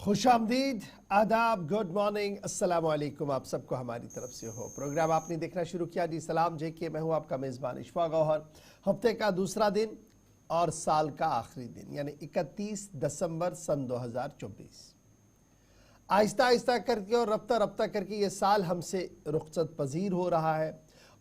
खुशामदीद, आदाब, good morning, अस्सलाम वालेकुम। आप सबको हमारी तरफ से हो। प्रोग्राम आपने देखना शुरू किया जी सलाम जेके। मैं हूँ आपका मेज़बान इशफाक गौहर। हफ्ते का दूसरा दिन और साल का आखिरी दिन यानी 31 दिसंबर सन 2024। आहिस्ता आहिस्ता करके और रफ्ता रफ्ता करके ये साल हमसे रुखसत पजीर हो रहा है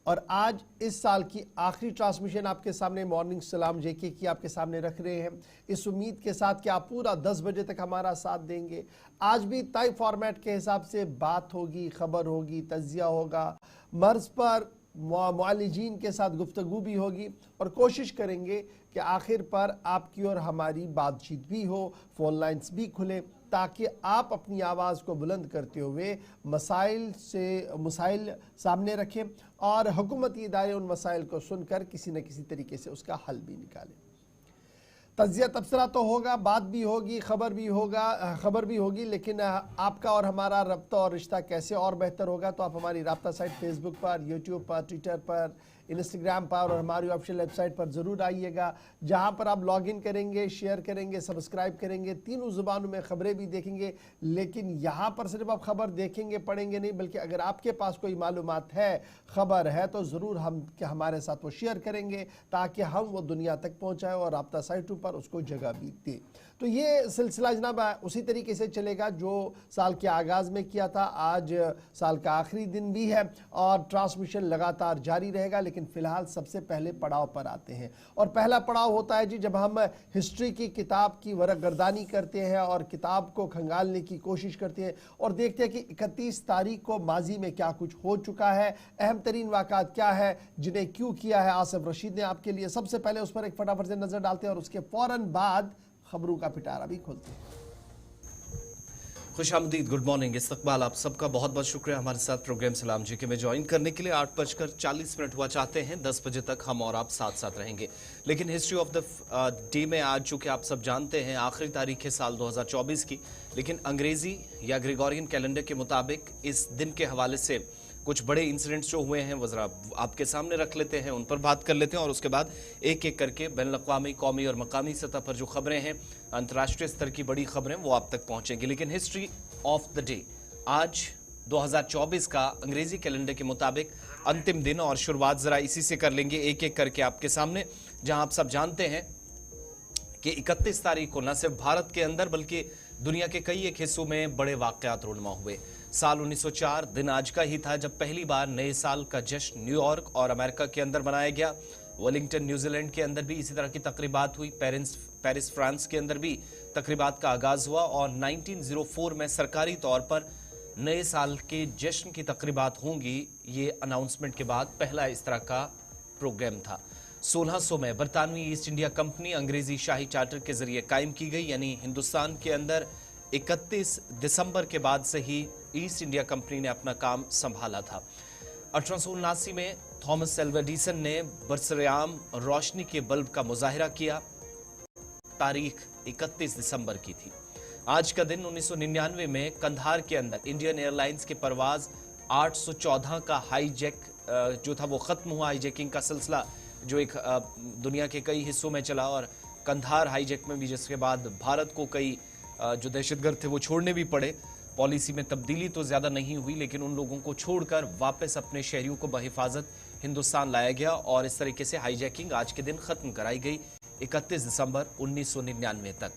और आज इस साल की आखिरी ट्रांसमिशन आपके सामने मॉर्निंग सलाम जेके की आपके सामने रख रहे हैं, इस उम्मीद के साथ कि आप पूरा 10 बजे तक हमारा साथ देंगे। आज भी तय फॉर्मेट के हिसाब से बात होगी, खबर होगी, तजिया होगा, मर्ज पर मुआलिजीन के साथ गुफ्तगू भी होगी और कोशिश करेंगे कि आखिर पर आपकी और हमारी बातचीत भी हो, फ़ोन लाइन्स भी खुले ताकि आप अपनी आवाज़ को बुलंद करते हुए मसाइल सामने रखें और हुकूमती इदारे उन मसाइल को सुनकर किसी न किसी तरीके से उसका हल भी निकालें। तज्जिया तबसरा तो होगा, बात भी होगी, खबर भी होगी, लेकिन आपका और हमारा रब्ता और रिश्ता कैसे और बेहतर होगा तो आप हमारी राब्ता साइट फेसबुक पर, यूट्यूब पर, ट्विटर पर, इंस्टाग्राम पर और हमारी ऑफिशियल वेबसाइट पर ज़रूर आइएगा, जहां पर आप लॉगिन करेंगे, शेयर करेंगे, सब्सक्राइब करेंगे, तीनों ज़ुबानों में ख़बरें भी देखेंगे। लेकिन यहाँ पर सिर्फ आप ख़बर देखेंगे, पढ़ेंगे नहीं, बल्कि अगर आपके पास कोई मालूमात है, ख़बर है तो ज़रूर हमारे साथ वो शेयर करेंगे ताकि हम वो दुनिया तक पहुँचाएँ और राब्ता साइटों पर उसको जगह भी दें। तो ये सिलसिला जनाब उसी तरीके से चलेगा जो साल के आगाज़ में किया था। आज साल का आखिरी दिन भी है और ट्रांसमिशन लगातार जारी रहेगा, लेकिन फ़िलहाल सबसे पहले पड़ाव पर आते हैं और पहला पड़ाव होता है जी जब हम हिस्ट्री की किताब की वरक़गर्दानी करते हैं और किताब को खंगालने की कोशिश करते हैं और देखते हैं कि 31 तारीख को माजी में क्या कुछ हो चुका है, अहम तरीन वाक़ात क्या है, जिन्हें क्यों किया है आसिफ रशीद ने आपके लिए। सबसे पहले उस पर एक फटाफट से नज़र डालते हैं और उसके फ़ौरन बाद खबरों का पिटारा भी खोलते हैं। खुशामदीद, गुड मॉर्निंग, इस्तकबाल आप सबका बहुत बहुत शुक्रिया हमारे साथ प्रोग्राम सलाम जी के में ज्वाइन करने के लिए। 8:40 हुआ चाहते हैं, 10 बजे तक हम और आप साथ साथ रहेंगे। लेकिन हिस्ट्री ऑफ द डे में आज चूँकि आप सब जानते हैं आखिरी तारीख है साल 2024 की, लेकिन अंग्रेज़ी या ग्रेगोरियन कैलेंडर के मुताबिक इस दिन के हवाले से कुछ बड़े इंसिडेंट्स जो हुए हैं वो ज़रा आपके सामने रख लेते हैं, उन पर बात कर लेते हैं और उसके बाद एक एक करके बैनुल-अक़वामी, कौमी और मकामी सतह पर जो खबरें हैं, अंतर्राष्ट्रीय स्तर की बड़ी खबरें, वो आप तक पहुंचेंगी। लेकिन हिस्ट्री ऑफ द डे, आज 2024 का अंग्रेज़ी कैलेंडर के मुताबिक अंतिम दिन और शुरुआत ज़रा इसी से कर लेंगे एक एक करके आपके सामने, जहाँ आप सब जानते हैं कि 31 तारीख को न सिर्फ भारत के अंदर बल्कि दुनिया के कई एक हिस्सों में बड़े वाक़यात रूनुमा हुए। साल 1904 दिन आज का ही था जब पहली बार नए साल का जश्न न्यूयॉर्क और अमेरिका के अंदर मनाया गया। वेलिंगटन न्यूजीलैंड के अंदर भी इसी तरह की तकरीबात हुई। पेरिस फ्रांस के अंदर भी तकरीबात का आगाज़ हुआ और 1904 में सरकारी तौर पर नए साल के जश्न की तकरीबात होंगी, ये अनाउंसमेंट के बाद पहला इस तरह का प्रोग्राम था। 1600 में बरतानवी ईस्ट इंडिया कंपनी अंग्रेजी शाही चार्टर के जरिए कायम की गई, यानी हिंदुस्तान के अंदर 31 दिसंबर के बाद से ही ईस्ट इंडिया कंपनी ने अपना काम संभाला था। 1879 में थॉमस एल्वा एडिसन ने बरसरेआम रोशनी के बल्ब का मुजाहिरा किया। तारीख 31 दिसंबर की थी। आज का दिन 1999 में कंधार के अंदर इंडियन एयरलाइंस की परवाज 814 का हाईजैक जो था वो खत्म हुआ। हाईजैकिंग का सिलसिला जो एक दुनिया के कई हिस्सों में चला और कंधार हाईजैक में भी, जिसके बाद भारत को कई जो दहशतगर्द थे वो छोड़ने भी पड़े। पॉलिसी में तब्दीली तो ज़्यादा नहीं हुई, लेकिन उन लोगों को छोड़कर वापस अपने शहरियों को बहिफाजत हिंदुस्तान लाया गया और इस तरीके से हाईजैकिंग आज के दिन ख़त्म कराई गई 31 दिसंबर 1999 तक।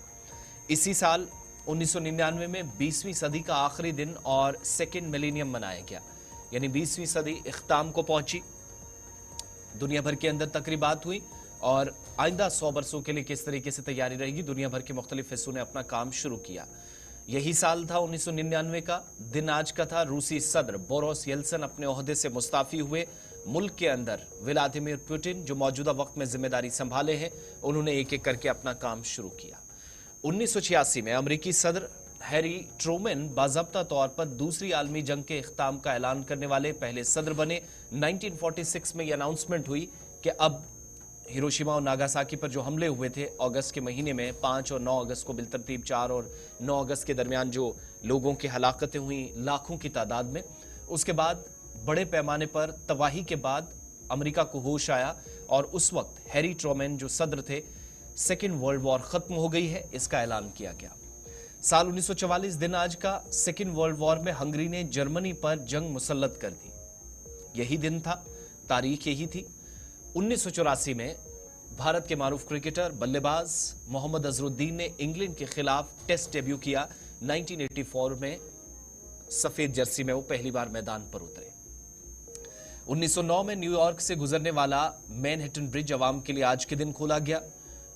इसी साल 1999 में 20वीं सदी का आखिरी दिन और सेकेंड मिलेनियम मनाया गया, यानी 20वीं सदी इख्ताम को पहुंची। दुनिया भर के अंदर तकरीबात हुई और आइंदा 100 बरसों के लिए किस तरीके से तैयारी रहेगी, दुनिया भर के मुख्तलिफ हिस्सों ने अपना काम शुरू किया। यही साल था 1999 का दिन आज का था। रूसी सदर बोरिस येल्सिन अपने ओहदे से मुस्ताफी हुए। मुल्क के अंदर व्लादिमीर पुतिन जो मौजूदा वक्त में जिम्मेदारी संभाले हैं, उन्होंने एक एक करके अपना काम शुरू किया। 1986 में अमरीकी सदर हैरी ट्रूमैन बाज़ाब्ता तौर पर दूसरी आलमी जंग के इख्ताम का ऐलान करने वाले पहले सदर बने। 1946 में यह अनाउंसमेंट हुई कि अब हिरोशिमा और नागासाकी पर जो हमले हुए थे अगस्त के महीने में 5 और 9 अगस्त को बिलतरतीब 4 और 9 अगस्त के दरमियान जो लोगों की हलाकतें हुई लाखों की तादाद में, उसके बाद बड़े पैमाने पर तबाही के बाद अमेरिका को होश आया और उस वक्त हैरी ट्रूमैन जो सदर थे, सेकेंड वर्ल्ड वॉर ख़त्म हो गई है, इसका ऐलान किया गया। साल 1944 दिन आज का। सेकेंड वर्ल्ड वॉर में हंगरी ने जर्मनी पर जंग मुसल्लत कर दी। यही दिन था, तारीख यही थी। 1984 में भारत के मारूफ क्रिकेटर बल्लेबाज मोहम्मद अजरुद्दीन ने इंग्लैंड के खिलाफ टेस्ट डेब्यू किया। 1984 में सफेद जर्सी में वो पहली बार मैदान पर उतरे। 1909 में न्यूयॉर्क से गुजरने वाला मैनहट्टन ब्रिज अवाम के लिए आज के दिन खोला गया।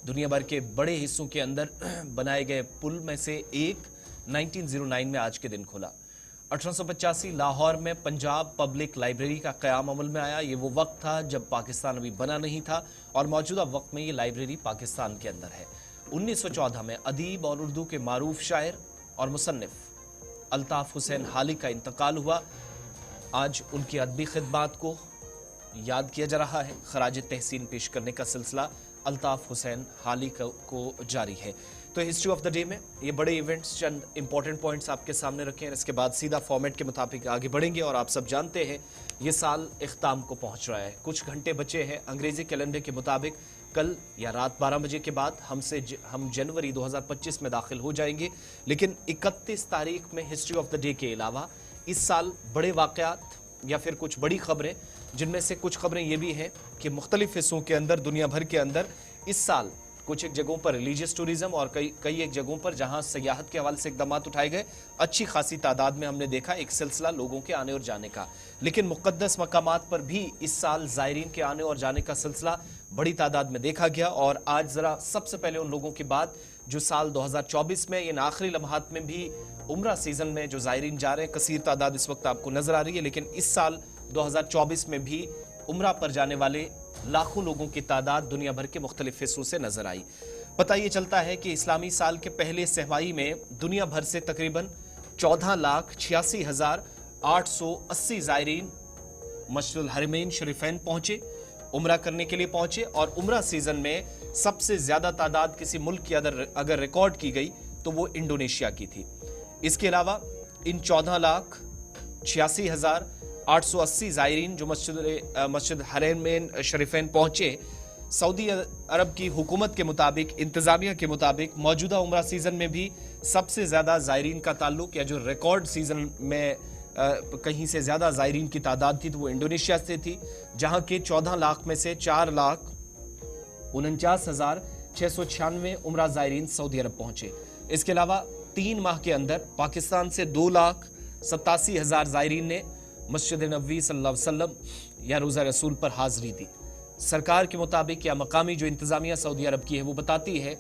दुनिया भर के बड़े हिस्सों के अंदर बनाए गए पुल में से एक 1909 में आज के दिन खुला। 1885 लाहौर में पंजाब पब्लिक लाइब्रेरी का क़याम अमल में आया। ये वो वक्त था जब पाकिस्तान अभी बना नहीं था और मौजूदा वक्त में ये लाइब्रेरी पाकिस्तान के अंदर है। 1914 में अदीब और उर्दू के मारूफ शायर और मुसन्निफ अल्ताफ हुसैन हाली का इंतकाल हुआ। आज उनकी अदबी खिदमात को याद किया जा रहा है। खराज तहसीन पेश करने का सिलसिला अल्ताफ हुसैन हाली को जारी है। तो हिस्ट्री ऑफ द डे में ये बड़े इवेंट्स, चंद इंपॉर्टेंट पॉइंट्स आपके सामने रखे हैं। इसके बाद सीधा फॉर्मेट के मुताबिक आगे बढ़ेंगे और आप सब जानते हैं ये साल इख्ताम को पहुंच रहा है। कुछ घंटे बचे हैं। अंग्रेजी कैलेंडर के मुताबिक कल या रात 12 बजे के बाद हम जनवरी 2025 में दाखिल हो जाएंगे। लेकिन 31 तारीख में हिस्ट्री ऑफ द डे के अलावा इस साल बड़े वाक़यात या फिर कुछ बड़ी खबरें, जिनमें से कुछ खबरें ये भी हैं कि मुख्तलिफ हिस्सों के अंदर, दुनिया भर के अंदर इस साल कुछ एक जगहों पर रिलीजियस टूरिज्म और कई एक जगहों पर जहां सयाहत के हवाले से इकदाम उठाए गए। अच्छी खासी तादाद में हमने देखा एक सिलसिला लोगों के आने और जाने का। लेकिन मुक़द्दस मकामात पर भी इस साल ज़ायरीन के आने और जाने का सिलसिला बड़ी तादाद में देखा गया। और आज ज़रा सबसे पहले उन लोगों की बात जो साल 2024 में इन आखिरी लम्हात में भी उम्रा सीज़न में जो ज़ायरीन जा रहे हैं, कसीर तादाद इस वक्त आपको नज़र आ रही है। लेकिन इस साल 2024 में भी उम्रा पर जाने वाले लाखों लोगों की तादाद दुनिया भर के मुख्तलिफ हिस्सों से नजर आई। पता ये चलता है कि इस्लामी साल के पहले सहवाई में दुनिया भर से तकरीबन 14,86,880 ज़ायरीन मस्जिदुल हरमैन शरीफैन पहुंचे, उम्रा करने के लिए पहुंचे। और उम्रा सीजन में सबसे ज्यादा तादाद किसी मुल्क की अगर रिकॉर्ड की गई तो वो इंडोनेशिया की थी। इसके अलावा इन 14,86,880 ज़ायरीन जो मस्जिद हरमैन शरीफैन पहुंचे, सऊदी अरब की हुकूमत के मुताबिक, इंतजामिया के मुताबिक मौजूदा उम्रा सीजन में भी सबसे ज्यादा ज़ायरीन का ताल्लुक या जो रिकॉर्ड सीजन में कहीं से ज्यादा ज़ायरीन की तादाद थी तो वो इंडोनेशिया से थी, जहां के 14 लाख में से 4,49,696 उम्रा ज़ायरीन सऊदी अरब पहुंचे। इसके अलावा 3 माह के अंदर पाकिस्तान से 2,87,000 ज़ायरीन ने मस्जिद नबवी सल्लल्लाहु अलैहि वसल्लम या रोज़ा रसूल पर हाज़री दी। सरकार के मुताबिक या मकामी जो इंतज़ामिया सऊदी अरब की है वो बताती है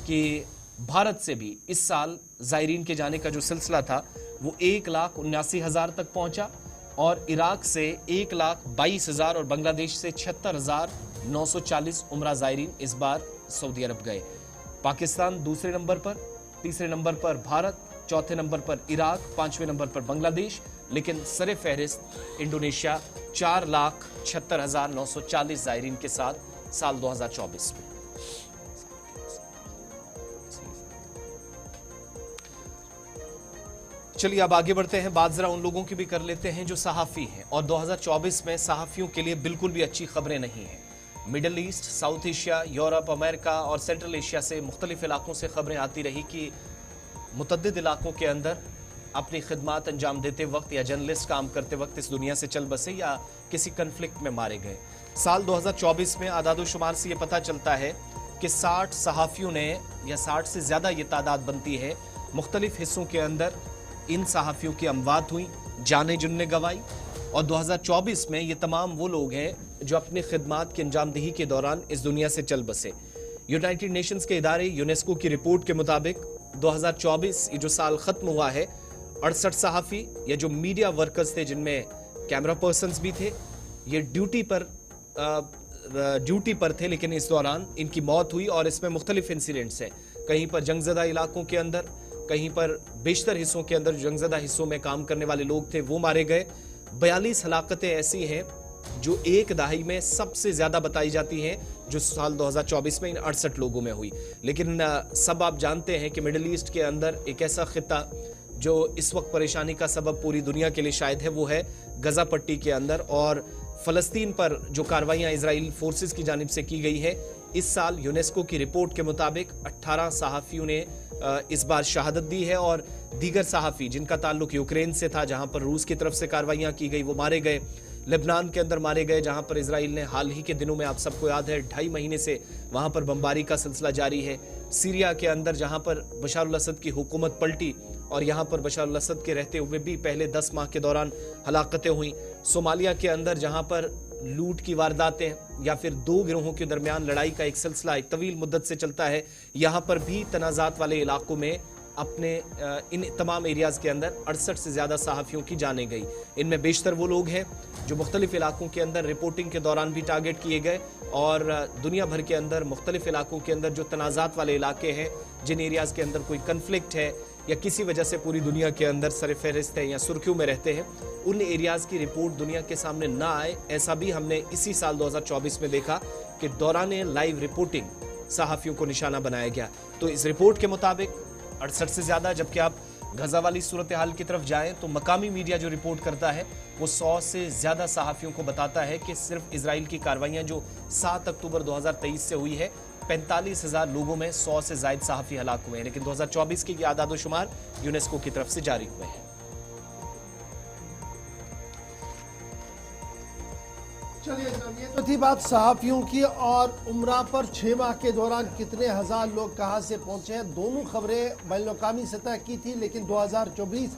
कि भारत से भी इस साल ज़ायरीन के जाने का जो सिलसिला था वो 1,79,000 तक पहुंचा और इराक से 1,22,000 और बांग्लादेश से 76,940 उम्रा ज़ायरीन इस बार सऊदी अरब गए। पाकिस्तान दूसरे नंबर पर, तीसरे नंबर पर भारत, चौथे नंबर पर इराक, 5वें नंबर पर बांग्लादेश, लेकिन सरे फहरिस्त इंडोनेशिया 4,76,940 ज़ायरीन के साथ साल 2024 में। चलिए अब आगे बढ़ते हैं, बात जरा उन लोगों की भी कर लेते हैं जो सहाफ़ी हैं और 2024 में सहाफ़ियों के लिए बिल्कुल भी अच्छी खबरें नहीं हैं। Middle east, south Asia, Europe, America और सेंट्रल एशिया से मुख्तलिफ इलाकों से खबरें आती रही कि मुतअद्दिद इलाकों के अंदर अपनी खिदमात अंजाम देते वक्त या जर्नलिस्ट काम करते वक्त इस दुनिया से चल बसे या किसी कन्फ्लिक्ट में मारे गए। साल 2024 में आदाद-ओ-शुमार से ये पता चलता है कि 60 सहाफ़ियों ने या 60 से ज़्यादा ये तादाद बनती है, मुख्तलिफ हिस्सों के अंदर इन सहाफ़ियों की अमवात हुई, जाने जुनने गंवाई। और 2024 में ये तमाम वो लोग हैं जो अपनी खिदमात की अंजामदही के दौरान इस दुनिया से चल बसे। यूनाइटेड नेशंस के इदारे यूनेस्को की रिपोर्ट के मुताबिक 2024 ये जो साल ख़त्म हुआ है, 68 सहाफ़ी या जो मीडिया वर्कर्स थे जिनमें कैमरा पर्सन्स भी थे, ये ड्यूटी पर थे, लेकिन इस दौरान इनकी मौत हुई। और इसमें मुख्तलिफ इंसिडेंट्स हैं, कहीं पर जंगज़दा इलाकों के अंदर, कहीं पर बेशतर हिस्सों के अंदर जंगज़दा हिस्सों में काम करने वाले लोग थे वो मारे गए। 42 हलाकतें ऐसी हैं जो एक दहाई में सबसे ज़्यादा बताई जाती हैं जो साल 2024 में इन 68 लोगों में हुई। लेकिन सब आप जानते हैं कि मिडल ईस्ट के अंदर एक ऐसा खिता जो इस वक्त परेशानी का सबब पूरी दुनिया के लिए शायद है, वो है गज़ा पट्टी के अंदर। और फ़लस्तीन पर जो कार्रवाइयाँ इजराइल फोर्सेस की जानिब से की गई है, इस साल यूनेस्को की रिपोर्ट के मुताबिक 18 सहाफ़ियों ने इस बार शहादत दी है और दीगर सहाफ़ी जिनका ताल्लुक यूक्रेन से था, जहां पर रूस की तरफ से कार्रवाइयां की गई, वो मारे गए। लेबनान के अंदर मारे गए, जहां पर इजराइल ने हाल ही के दिनों में, आप सबको याद है, 2.5 महीने से वहां पर बमबारी का सिलसिला जारी है। सीरिया के अंदर जहां पर बशार अल असद की हुकूमत पलटी और यहां पर बशार अल असद के रहते हुए भी पहले 10 माह के दौरान हलाकतें हुई। सोमालिया के अंदर जहां पर लूट की वारदातें या फिर 2 गिरोहों के दरमियान लड़ाई का एक सिलसिला एक तवील मुद्दत से चलता है, यहां पर भी तनाजात वाले इलाकों में अपने इन तमाम एरियाज के अंदर 68 से ज्यादा सहाफ़ियों की जाने गई। इनमें बेशतर वो लोग हैं जो मुख्तलिफ इलाकों के अंदर रिपोर्टिंग के दौरान भी टारगेट किए गए और दुनिया भर के अंदर मुख्तलिफ इलाकों के अंदर जो तनाजात वाले इलाके हैं, जिन एरियाज के अंदर कोई कन्फ्लिक्ट है या किसी वजह से पूरी दुनिया के अंदर सरफहरिस्त है या सुर्खियों में रहते हैं, उन एरियाज की रिपोर्ट दुनिया के सामने ना आए, ऐसा भी हमने इसी साल 2024 में देखा कि दौरान लाइव रिपोर्टिंग सहाफ़ियों को निशाना बनाया गया। तो इस रिपोर्ट के मुताबिक 68 से ज्यादा, जबकि आप गजा वाली सूरत हाल की तरफ जाएं तो मकामी मीडिया जो रिपोर्ट करता है वो 100 से ज्यादा सहाफ़ियों को बताता है कि सिर्फ इजराइल की कार्रवाइयां जो 7 अक्टूबर 2023 से हुई है, 45,000 लोगों में 100 से ज्यादा सहाफ़ी हलाक हुए हैं। लेकिन 2024 के आदाद-ओ-शुमार यूनेस्को की तरफ से जारी हुए हैं। चलिए जनाब, ये तो थी बात सहाफ़ियों की। और उम्रा पर 6 माह के दौरान कितने हज़ार लोग कहाँ से पहुँचे हैं, दोनों खबरें बैनुल-अक़वामी सतह की थी, लेकिन 2024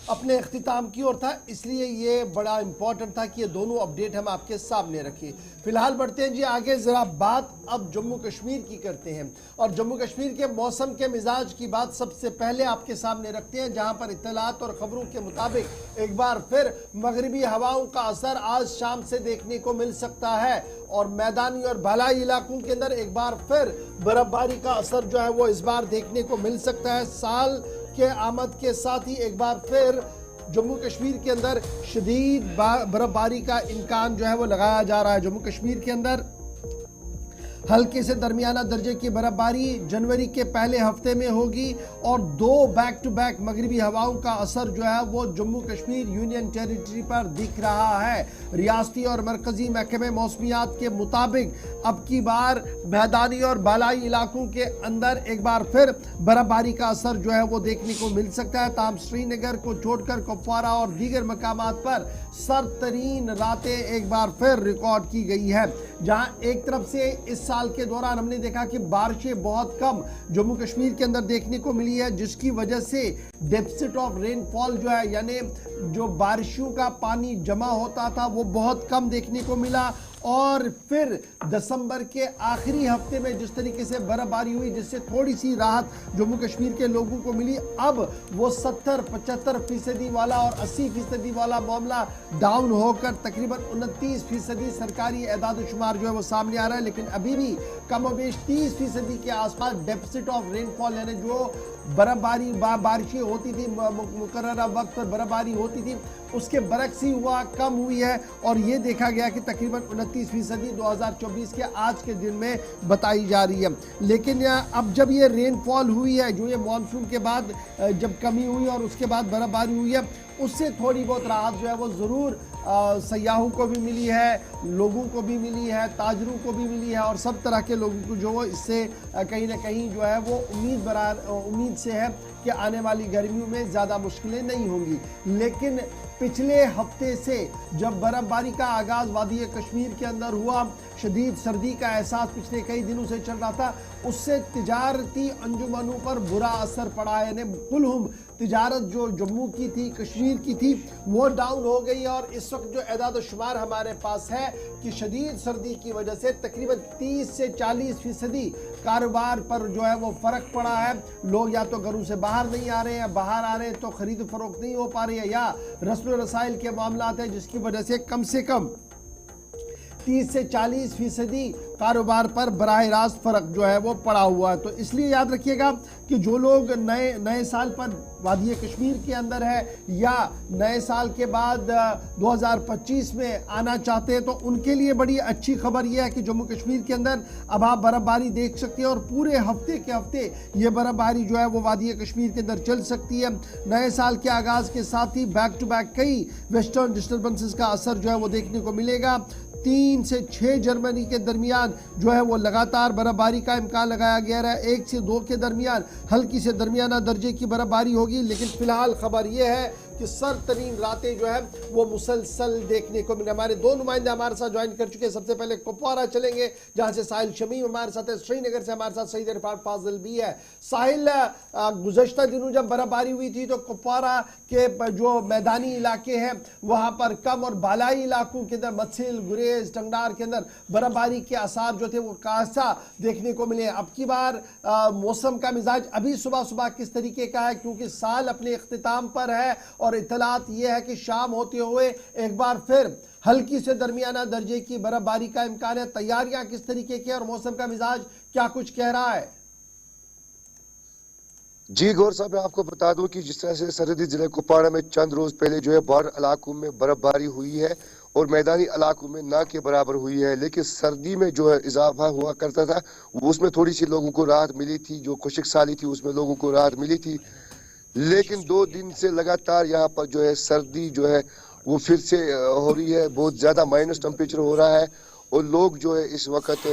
अपने अख्तिताम की ओर था, इसलिए ये बड़ा इंपॉर्टेंट था कि ये दोनों अपडेट हम आपके सामने रखें। फिलहाल बढ़ते हैं जी आगे, ज़रा बात अब जम्मू कश्मीर की करते हैं और जम्मू कश्मीर के मौसम के मिजाज की बात सबसे पहले आपके सामने रखते हैं, जहां पर इत्तलात और खबरों के मुताबिक एक बार फिर मगरिबी हवाओं का असर आज शाम से देखने को मिल सकता है और मैदानी और भलाई इलाकों के अंदर एक बार फिर बर्फबारी का असर जो है वो इस बार देखने को मिल सकता है। साल के आमद के साथ ही एक बार फिर जम्मू कश्मीर के अंदर शदीद बर्फबारी का इम्कान जो है वो लगाया जा रहा है। जम्मू कश्मीर के अंदर हल्के से दरमियाना दर्जे की बर्फबारी जनवरी के पहले हफ्ते में होगी और 2 बैक टू बैक मगरिबी हवाओं का असर जो है वो जम्मू कश्मीर यूनियन टेरिटरी पर दिख रहा है। रियासती और मरकजी महकमे मौसमियात के मुताबिक अब की बार मैदानी और बालाई इलाकों के अंदर एक बार फिर बर्फबारी का असर जो है वो देखने को मिल सकता है। ताम श्रीनगर को छोड़कर कुपवारा और दीगर मकामात पर सर्द तरीन रातें एक बार फिर रिकॉर्ड की गई है, जहां एक तरफ से इस साल के दौरान हमने देखा कि बारिशें बहुत कम जम्मू कश्मीर के अंदर देखने को मिली है, जिसकी वजह से डेफिसिट ऑफ रेनफॉल जो है, यानी जो बारिशों का पानी जमा होता था वो बहुत कम देखने को मिला। और फिर दिसंबर के आखिरी हफ्ते में जिस तरीके से बर्फबारी हुई, जिससे थोड़ी सी राहत जम्मू कश्मीर के लोगों को मिली, अब वो 70-75% वाला और 80% वाला मामला डाउन होकर तकरीबन 29% सरकारी एदाद-ओ-शुमार जो है वो सामने आ रहा है। लेकिन अभी भी कमोबेश 30% के आसपास डेफिसिट ऑफ रेनफॉल, यानी जो बर्फबारी बारिशें होती थी, मुकर्ररा वक्त पर बर्फबारी होती थी, उसके बरक्स ही हुआ, कम हुई है। और ये देखा गया कि तकरीबन 29% 2024 के आज के दिन में बताई जा रही है। लेकिन अब जब ये रेनफॉल हुई है, जो ये मानसून के बाद जब कमी हुई और उसके बाद बर्फबारी हुई है, उससे थोड़ी बहुत राहत जो है वो ज़रूर सयाहों को भी मिली है, लोगों को भी मिली है, ताजरों को भी मिली है और सब तरह के लोगों को जो इससे कहीं ना कहीं जो है वो उम्मीद से है कि आने वाली गर्मियों में ज़्यादा मुश्किलें नहीं होंगी। लेकिन पिछले हफ्ते से जब बर्फबारी का आगाज़ वादी कश्मीर के अंदर हुआ, शदीद सर्दी का एहसास पिछले कई दिनों से चल रहा था, उससे तिजारती अंजुमनों पर बुरा असर पड़ा है। यानी कुलहुम तिजारत जो जम्मू की थी, कश्मीर की थी, वो डाउन हो गई। और इस वक्त जो एदाद-ओ-शुमार हमारे पास है कि शदीद सर्दी की वजह से तकरीबन 30 से 40% कारोबार पर जो है वो फ़र्क पड़ा है। लोग या तो घरों से बाहर नहीं आ रहे हैं, बाहर आ रहे हैं तो ख़रीद फरोख्त नहीं हो पा रही है, या रस्म रसाइल के मामलात हैं, जिसकी वजह से कम 30 से 40% कारोबार पर बराह रास्त फ़र्क जो है वो पड़ा हुआ है। तो इसलिए याद रखिएगा कि जो लोग नए साल पर वादी कश्मीर के अंदर है या नए साल के बाद 2025 में आना चाहते हैं, तो उनके लिए बड़ी अच्छी खबर यह है कि जम्मू कश्मीर के अंदर अब आप बर्फबारी देख सकते हैं और पूरे हफ्ते के हफ्ते ये बर्फबारी जो है वो वादी कश्मीर के अंदर चल सकती है। नए साल के आगाज़ के साथ ही बैक टू बैक कई वेस्टर्न डिस्टर्बेंसेस का असर जो है वो देखने को मिलेगा। 3 से 6 जनवरी के दरमियान जो है वो लगातार बर्फबारी का इम्कान लगाया गया है। 1 से 2 के दरमियान हल्की से दरमियाना दर्जे की बर्फबारी होगी, लेकिन फिलहाल खबर ये है कि सर्द-तरीन रातें जो है वो मुसलसल देखने को मिले। हमारे 2 नुमाइंदे हमारे साथ ज्वाइन कर चुके हैं। सबसे पहले कुपवारा चलेंगे, जहां से साहिल शमीम हमारे साथ है। श्रीनगर से हमारे साथ सईद इरफान फाजिल भी है। साहिल, गुज़श्ता दिनों जब बर्फबारी हुई थी तो कुपवारा के जो मैदानी इलाके हैं वहां पर कम और बालाई इलाकों के अंदर मत्सिल, गुरेज, टंगडार के अंदर बर्फबारी के आसार जो थे वो कासा देखने को मिले। अब की बार मौसम का मिजाज अभी सुबह सुबह किस तरीके का है, क्योंकि साल अपने इख्तिताम पर है और इतलात यह है कि शाम होते हुए एक बार फिर हल्की से दरमियाना दर्जे की बर्फबारी का इम्कान है। तैयारियां किस तरीके की और मौसम का मिजाज क्या कुछ कह रहा है? जी गौर साहब, मैं आपको बता दूं कि जिस तरह से सरहदी जिले कुपवाड़ा में चंद रोज पहले जो है बॉर्डर इलाकों में बर्फबारी हुई है और मैदानी इलाकों में ना के बराबर हुई है, लेकिन सर्दी में जो है इजाफा हुआ करता था, उसमें थोड़ी सी लोगों को राहत मिली थी। जो खुशक साली थी उसमें लोगों को राहत मिली थी, लेकिन 2 दिन से लगातार यहाँ पर जो है सर्दी जो है वो फिर से हो रही है। बहुत ज्यादा माइनस टेम्परेचर हो रहा है और लोग जो है इस वक्त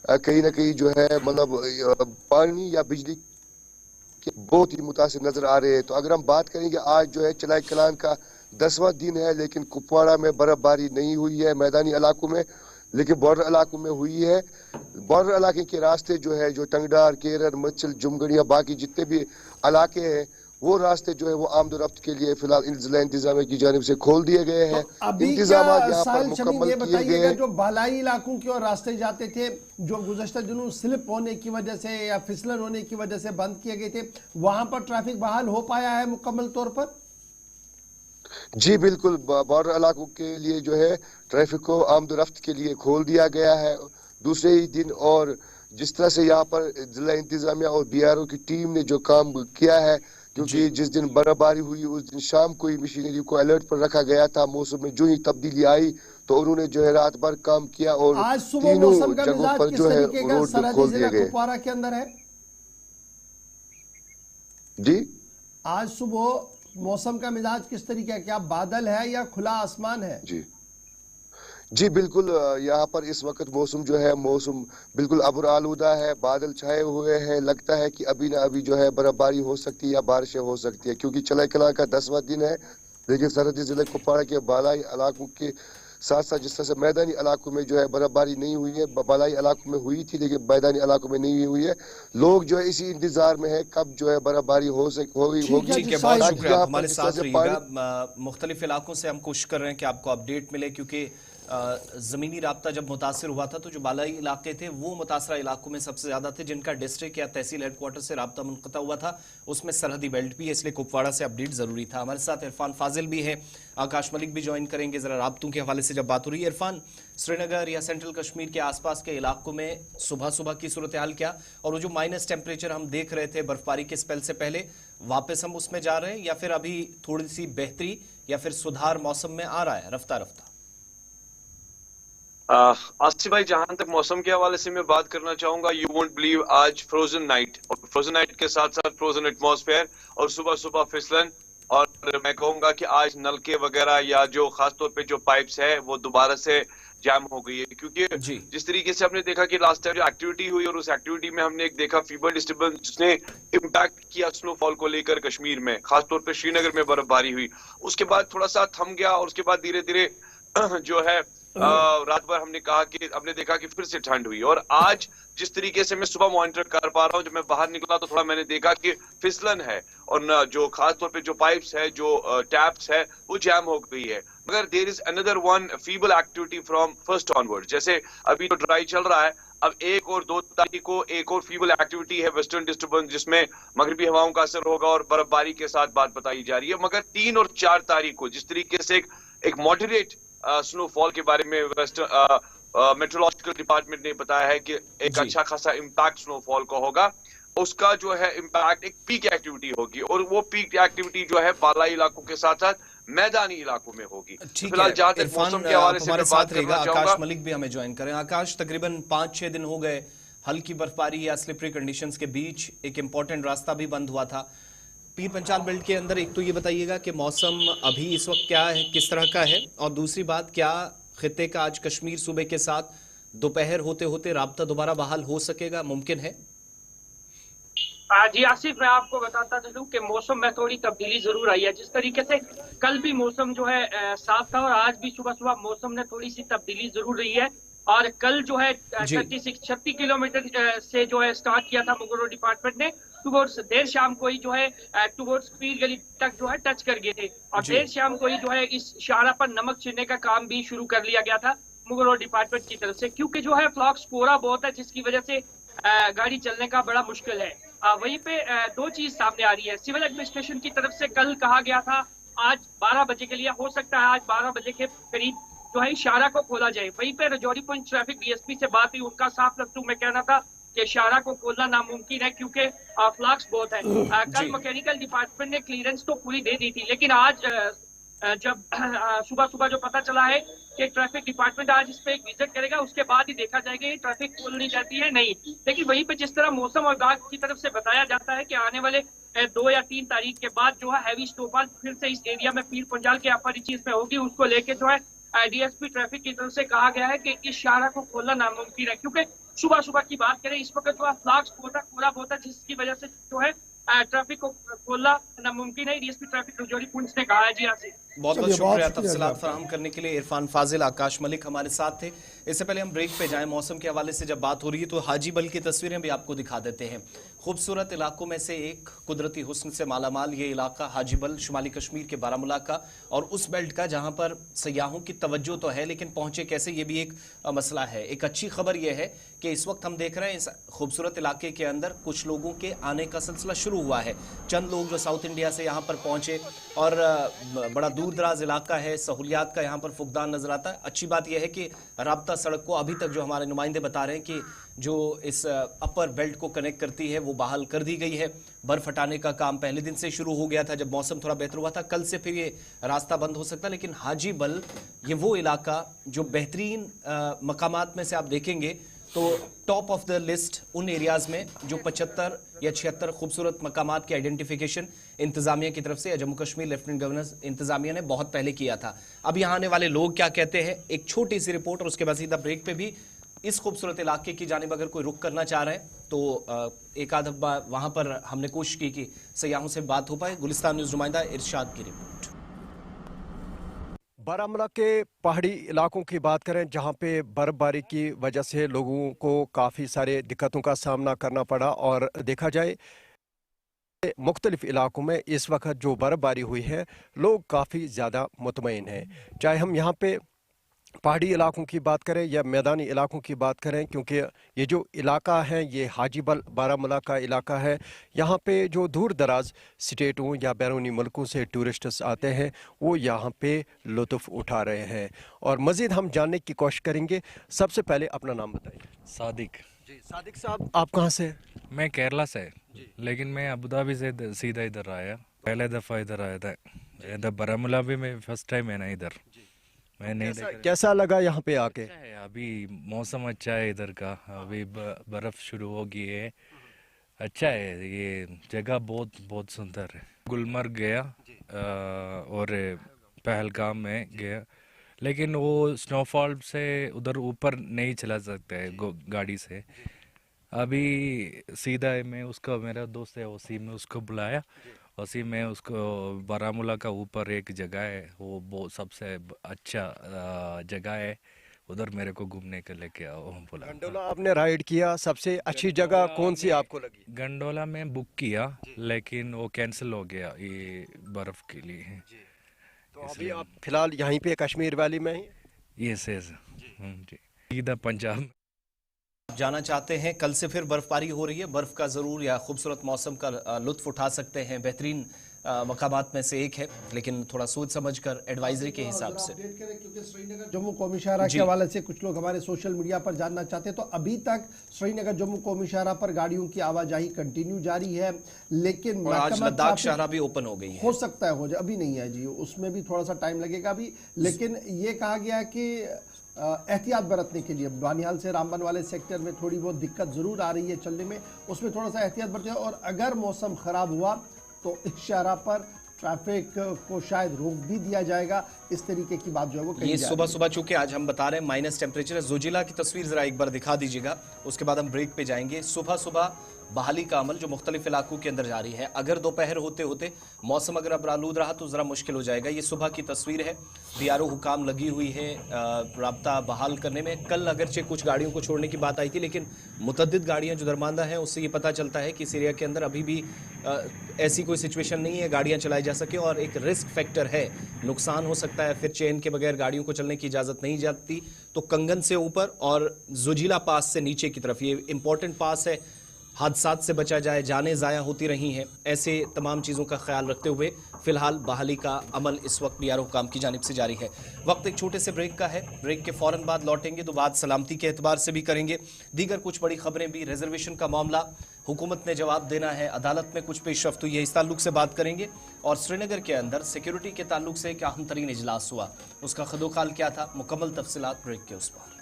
कहीं ना कहीं जो है मतलब पानी या बिजली के बहुत ही मुतासिर नजर आ रहे हैं। तो अगर हम बात करेंगे, आज जो है चलाई कलान का 10वां दिन है, लेकिन कुपवाड़ा में बर्फबारी नहीं हुई है मैदानी इलाकों में, लेकिन बॉर्डर इलाकों में हुई है। बॉर्डर इलाके के रास्ते जो है, जो टंगडार, केरर, मच्छल, जुमगढ़िया, बाकी जितने भी इलाके हैं वो रास्ते जो है वो आमदोरफ्त के लिए फिलहाल जिला इंतजामिया की जानिब से खोल दिए गए हैं। इंतजाम यहाँ पर मुकम्मल किए गए। जो बालाई इलाकों की ओर रास्ते जाते थे, जो गुज़श्ता दिनों स्लिप होने की वजह से या फिसलन होने की वजह से बंद किए गए थे, वहां पर ट्रैफिक बहाल हो पाया है मुकम्मल तौर पर? जी बिल्कुल, बॉर्डर इलाकों के लिए जो है ट्रैफिक को आमदोरफ्त के लिए खोल दिया गया है दूसरे ही दिन। और जिस तरह से यहाँ पर जिला इंतजामिया और BRO की टीम ने जो काम किया है, क्योंकि जिस दिन बर्फबारी हुई उस दिन शाम को ही मशीनरी को अलर्ट पर रखा गया था। मौसम में जो ही तब्दीली आई तो उन्होंने जो है रात भर काम किया और आज सुबह तीनों मौसम का जगहों मिजाज पर किस जो है तरीके का रोड सरहदी खोल जिला दिए गए। कुपवाड़ा के अंदर है? जी, आज सुबह मौसम का मिजाज किस तरीके का, क्या बादल है या खुला आसमान है? जी बिल्कुल, यहाँ पर इस वक्त मौसम जो है मौसम बिल्कुल अब्र आलूदा है, बादल छाए हुए हैं। लगता है कि अभी ना अभी जो है बर्फबारी हो सकती है या बारिशें हो सकती है, क्योंकि चलाई कलां का 10वां दिन है। लेकिन सरहदी जिले कुपवाड़ा के बालाई इलाकों के साथ साथ जिस तरह से मैदानी इलाकों में जो है बर्फबारी नहीं हुई है, बालाई इलाकों में हुई थी लेकिन मैदानी इलाकों में नहीं हुई है। लोग जो है इसी इंतजार में है कब जो है बर्फबारी होगी। ठीक है, बहुत शुक्रिया, हमारे साथ रहिएगा। मुख्तलिफ इलाकों से हम कोशिश कर रहे हैं कि आपको अपडेट मिले, क्योंकि ज़मीनी राब्ता जब मुतासिर हुआ था तो जो बालाई इलाके थे वो मुतासरा इलाकों में सबसे ज़्यादा थे, जिनका डिस्ट्रिक्ट या तहसील हेडक्वार्टर से राब्ता मुनक़ता हुआ था, उसमें सरहदी बेल्ट भी है, इसलिए कुपवाड़ा से अपडेट ज़रूरी था। हमारे साथ इरफान फाजिल भी है, आकाश मलिक भी ज्वाइन करेंगे। ज़रा राब्तों के हवाले से जब बात हो रही है, इरफान, श्रीनगर या सेंट्रल कश्मीर के आसपास के इलाकों में सुबह सुबह की सूरत हाल क्या, और वो जो माइनस टेम्परेचर हम देख रहे थे बर्फबारी के स्पेल से पहले, वापस हम उसमें जा रहे हैं या फिर अभी थोड़ी सी बेहतरी या फिर सुधार मौसम में आ रहा है रफ्ता रफ्ता? आसिफ भाई, जहां तक मौसम के हवाले से मैं बात करना चाहूंगा, यू वोंट बिलीव, आज फ्रोजन नाइट, और फ्रोजन नाइट के साथ साथ फ्रोजन एटमॉस्फेयर और सुबह सुबह फिसलन। और मैं कहूंगा कि आज नलके वगैरह या जो खासतौर पे जो पाइप्स है वो दोबारा से जैम हो गई है, क्योंकि जिस तरीके से हमने देखा कि लास्ट टाइम जो एक्टिविटी हुई और उस एक्टिविटी में हमने एक देखा फीवर डिस्टर्बेंस जिसने इम्पैक्ट किया स्नोफॉल को लेकर कश्मीर में, खासतौर पे श्रीनगर में बर्फबारी हुई, उसके बाद थोड़ा सा थम गया और उसके बाद धीरे धीरे जो है रात भर हमने देखा कि फिर से ठंड हुई। और आज जिस तरीके से मैं सुबह मॉनिटर कर पा रहा हूँ, जब मैं बाहर निकला तो थोड़ा मैंने देखा कि फिसलन है और जो खासतौर पे जो पाइप्स है, जो टैप्स है, वो जैम हो गई है। मगर there is another one feeble activity from first onward. जैसे अभी तो ड्राई चल रहा है, अब 1 और 2 तारीख को एक और फीबल एक्टिविटी है वेस्टर्न डिस्टर्बेंस, जिसमें मगरबी हवाओं का असर होगा और बर्फबारी के साथ बात बताई जा रही है। मगर 3 और 4 तारीख को जिस तरीके से एक मॉडरेट स्नोफॉल के बारे में मेट्रोलॉजिकल डिपार्टमेंट ने बताया है कि एक अच्छा खासा इम्पैक्ट स्नोफॉल का होगा, उसका जो है इम्पैक्ट एक पीक एक्टिविटी होगी और वो पीक एक्टिविटी जो है बालाई इलाकों के साथ साथ मैदानी इलाकों में होगी। फिलहाल जहां तक मौसम के हवाले से हमारे साथ रहेगा आकाश मलिक भी हमें ज्वाइन करें। आकाश, तकरीबन 5-6 दिन हो गए हल्की बर्फबारी या स्लिपरी कंडीशंस के बीच, एक इंपॉर्टेंट रास्ता भी बंद हुआ था पीर पंचाल बेल्ट के अंदर। एक तो ये बताइएगा कि मौसम अभी इस वक्त क्या है, किस तरह का है, और दूसरी बात, क्या खित्ते का आज कश्मीर सूबे के साथ दोपहर होते होते राब्ता दोबारा बहाल हो सकेगा, मुमकिन है? जी आसिफ, मैं आपको बताता चलूं कि मौसम में थोड़ी तब्दीली जरूर आई है। जिस तरीके से कल भी मौसम जो है साफ था और आज भी सुबह सुबह मौसम में थोड़ी सी तब्दीली जरूर रही है। और कल जो है 36 किलोमीटर से जो है स्टार्ट किया था मुगल रोड डिपार्टमेंट ने, टुवर्ड्स देर शाम को ही जो है टुवर्ड्स पीर गली तक जो है टच कर गए थे। और देर शाम को ही जो है इस शाहरा पर नमक छिड़ने का काम भी शुरू कर लिया गया था मुगल रोड डिपार्टमेंट की तरफ से, क्योंकि जो है फ्लॉक्स कोहरा बहुत है जिसकी वजह से गाड़ी चलने का बड़ा मुश्किल है। वहीं पे दो चीज सामने आ रही है। सिविल एडमिनिस्ट्रेशन की तरफ से कल कहा गया था आज 12 बजे के लिए, हो सकता है आज 12 बजे के करीब जो है शाहरा को खोला जाए। वहीं पे रजौरी पुंछ ट्रैफिक डीएसपी से बात हुई, उनका साफ लफ्जों में कहना था कि शाहरा को खोलना नामुमकिन है क्योंकि फ्लक्स बहुत है। कल मैकेनिकल डिपार्टमेंट ने क्लियरेंस तो पूरी दे दी थी, लेकिन आज जब सुबह सुबह जो पता चला है कि ट्रैफिक डिपार्टमेंट आज इस पे एक विजिट करेगा, उसके बाद ही देखा जाएगा ये ट्रैफिक खोलनी जाती है नहीं। लेकिन वहीं पे जिस तरह मौसम और गार्ड की तरफ से बताया जाता है कि आने वाले 2 या 3 तारीख के बाद जो है हैवी स्नोफॉल फिर से इस एरिया में पीर पंजाल के अपर चीज में होगी, उसको लेके जो है डीएसपी ट्रैफिक की तरफ से कहा गया है कि इस शाहरा को खोलना नामुमकिन है। क्योंकि सुबह सुबह की बात करें, इस वक्त जो है फ्लक्स कोहरा बहुत है जिसकी वजह से जो है ट्रैफिक को खोलना नामुमकिन है। डीएसपी ट्रैफिक रजौरी पुंछ ने कहा है। जी आसिफ, बहुत बहुत शुक्रिया तफसीलात फराहम करने के लिए। इरफान फाजिल, आकाश मलिक हमारे साथ थे। इससे पहले हम ब्रेक पे जाएं, मौसम के हवाले से जब बात हो रही है तो हाजीबल की तस्वीरें भी आपको दिखा देते हैं। खूबसूरत इलाकों में से एक, कुदरती हुस्न से मालामाल ये इलाका हाजीबल, शुमाली कश्मीर के बारामूला का और उस बेल्ट का जहां पर सयाहों की तवज्जो तो है, लेकिन पहुंचे कैसे ये भी एक मसला है। एक अच्छी खबर यह है कि इस वक्त हम देख रहे हैं इस खूबसूरत इलाके के अंदर कुछ लोगों के आने का सिलसिला शुरू हुआ है। चंद लोग जो साउथ इंडिया से यहाँ पर पहुंचे और बड़ा दूर दराज इलाका है, सहूलियात का यहाँ पर फुकदान नजर आता है। अच्छी बात यह है कि राब्ता सड़क को अभी तक जो हमारे नुमाइंदे बता रहे हैं कि जो इस अपर बेल्ट को कनेक्ट करती है वो बहाल कर दी गई है। बर्फ हटाने का काम पहले दिन से शुरू हो गया था जब मौसम थोड़ा बेहतर हुआ था। कल से फिर ये रास्ता बंद हो सकता है, लेकिन हाजीबल ये वो इलाका जो बेहतरीन मकामात में से आप देखेंगे तो टॉप ऑफ द लिस्ट उन एरियाज में जो 75 या 76 खूबसूरत मकामात की आइडेंटिफिकेशन इंतजामिया की तरफ से या जम्मू कश्मीर लेफ्टिनेंट गवर्नर इंतजामिया ने बहुत पहले किया था। अब यहाँ आने वाले लोग क्या कहते हैं, एक छोटी सी रिपोर्ट और उसके बाद सीधा ब्रेक पे भी इस खूबसूरत इलाके की जानिब अगर कोई रुख करना चाह रहे हैं तो एक आध बार वहां पर हमने कोशिश की कि सयाहों से बात हो पाए। गुलिस्तान न्यूज नुमाइंदा इरशाद की रिपोर्ट। बारामूला के पहाड़ी इलाकों की बात करें जहां पे बर्फबारी की वजह से लोगों को काफ़ी सारे दिक्कतों का सामना करना पड़ा, और देखा जाए मुख्तलिफ इलाकों में इस वक्त जो बर्फबारी हुई है लोग काफ़ी ज़्यादा मुतमईन हैं। चाहे हम यहाँ पे पहाड़ी इलाकों की बात करें या मैदानी इलाकों की बात करें, क्योंकि ये जो इलाका है ये हाजीबल बारामूला का इलाका है। यहाँ पे जो दूर दराज स्टेटों या बैरूनी मुल्कों से टूरिस्ट्स आते हैं वो यहाँ पे लुत्फ़ उठा रहे हैं, और मज़ीद हम जानने की कोशिश करेंगे। सबसे पहले अपना नाम बताइए। सादिक जी, सादिक साहब आप कहाँ से? मैं केरला से, लेकिन मैं अबू धाबी से सीधा इधर आया। पहले दफ़ा इधर आया था, इधर बारामूला भी मैं फर्स्ट टाइम है ना इधर। मैं नहीं कैसा लगा यहाँ पे आके? अभी मौसम अच्छा है इधर का, अभी बर्फ शुरू हो गई है। अच्छा है, ये जगह बहुत बहुत सुंदर है। गुलमर्ग गया और पहलगाम में गया, लेकिन वो स्नोफॉल से उधर ऊपर नहीं चला सकता है गाड़ी से। अभी सीधा मैं उसको, मेरा दोस्त है उसी में उसको बुलाया, उसी में उसको बारामूला का ऊपर एक जगह है, वो सबसे अच्छा जगह है, उधर मेरे को घूमने के लेके आओ बोला। गंडोला आपने राइड किया, सबसे अच्छी जगह कौन सी आपको लगी? गंडोला में बुक किया लेकिन वो कैंसिल हो गया ये बर्फ के लिए। तो अभी आप फिलहाल यहीं पे कश्मीर वैली में ही? यस जी, सीधा पंजाब। जाना चाहते हैं, कल से फिर बर्फबारी हो रही है, बर्फ का जरूर या खूबसूरत मौसम का लुत्फ उठा सकते हैं। बेहतरीन मकामात में से एक है, लेकिन थोड़ा सोच समझ कर एडवाइजरी के हिसाब से। क्योंकि श्रीनगर जम्मू कौमी शाहरा के हवाले से कुछ लोग हमारे सोशल मीडिया पर जानना चाहते हैं, तो अभी तक श्रीनगर जम्मू कौमी शाहरा पर गाड़ियों की आवाजाही कंटिन्यू जारी है, लेकिन आज लद्दाख शाहरा भी ओपन हो गई है। हो सकता है हो जाए, अभी नहीं है जी, उसमें भी थोड़ा सा टाइम लगेगा अभी। लेकिन ये कहा गया है कि एहतियात बरतने के लिए बानिहाल से रामबन वाले सेक्टर में थोड़ी बहुत दिक्कत ज़रूर आ रही है चलने में, उसमें थोड़ा सा एहतियात बरतें, और अगर मौसम ख़राब हुआ तो इस शाहरा पर ट्रैफिक को शायद रोक भी दिया जाएगा। इस तरीके की बात जो है वो कही ये जा सुबह रही है। सुबह चूंकि आज हम बता रहे हैं माइनस टेम्परेचर है। जोजिला की तस्वीर जरा एक बार दिखा दीजिएगा, उसके बाद हम ब्रेक पे जाएंगे। सुबह सुबह बहाली का अमल जो मुख्तलिफ इलाकों के अंदर जारी है। अगर दोपहर होते होते मौसम अगर अब आलूद रहा तो जरा मुश्किल हो जाएगा। ये सुबह की तस्वीर है, बीआरओ हुकाम लगी हुई है राब्ता बहाल करने में। कल अगरचे कुछ गाड़ियों को छोड़ने की बात आई थी, लेकिन मुतद्दिद गाड़ियां जो दरमांदा हैं उससे ये पता चलता है कि इस एरिया के अंदर अभी भी ऐसी कोई सिचुएशन नहीं है गाड़ियां चलाई जा सके, और एक रिस्क फैक्टर है, नुकसान हो सकता है। फिर चेन के बगैर गाड़ियों को चलने की इजाज़त नहीं जाती। तो कंगन से ऊपर और जोजिला पास से नीचे की तरफ, ये इंपॉर्टेंट पास है, हादसात से बचा जाए, जानें ज़ाया होती रही हैं। ऐसे तमाम चीज़ों का ख्याल रखते हुए फिलहाल बहाली का अमल इस वक्त बीआरओ हुकाम की जानिब से जारी है। वक्त एक छोटे से ब्रेक का है, ब्रेक के फौरन बाद लौटेंगे तो बात सलामती के एतबार से भी करेंगे, दीगर कुछ बड़ी खबरें भी। रिजर्वेशन का मामला हुकूमत ने जवाब देना है, अदालत में कुछ पेशरफ्त हुई है, इस ताल्लुक से बात करेंगे। और श्रीनगर के अंदर सिक्योरिटी के ताल्लुक से एक अहम तरीन इजलास हुआ, उसका खदोखाल क्या था, मुकम्मल तफसीलात ब्रेक के उस पार।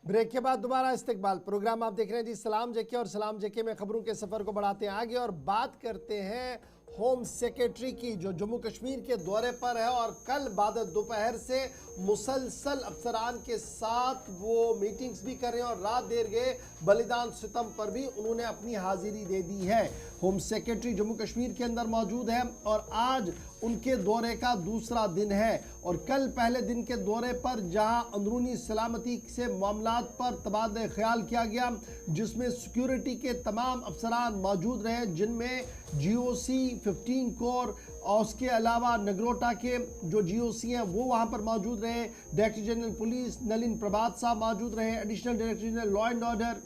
ब्रेक के बाद दोबारा इस्तिकबाल प्रोग्राम आप देख रहे हैं जी सलाम जेके, और सलाम जेके में खबरों के सफर को बढ़ाते हैं आगे और बात करते हैं होम सेक्रेटरी की, जो जम्मू कश्मीर के दौरे पर है और कल बाद दोपहर से मुसलसल अफसरान के साथ वो मीटिंग्स भी कर रहे हैं और रात देर गए बलिदान सितम पर भी उन्होंने अपनी हाजिरी दे दी है। होम सेक्रेटरी जम्मू कश्मीर के अंदर मौजूद है और आज उनके दौरे का दूसरा दिन है। और कल पहले दिन के दौरे पर जहां अंदरूनी सलामती से मामलात पर तबादला ख्याल किया गया, जिसमें सिक्योरिटी के तमाम अफसरान मौजूद रहे, जिनमें GOC 15 कोर और उसके अलावा नगरोटा के जो GOC हैं वो वहां पर मौजूद रहे, डायरेक्टर जनरल पुलिस नलिन प्रभात साहब मौजूद रहे, additional director general law and order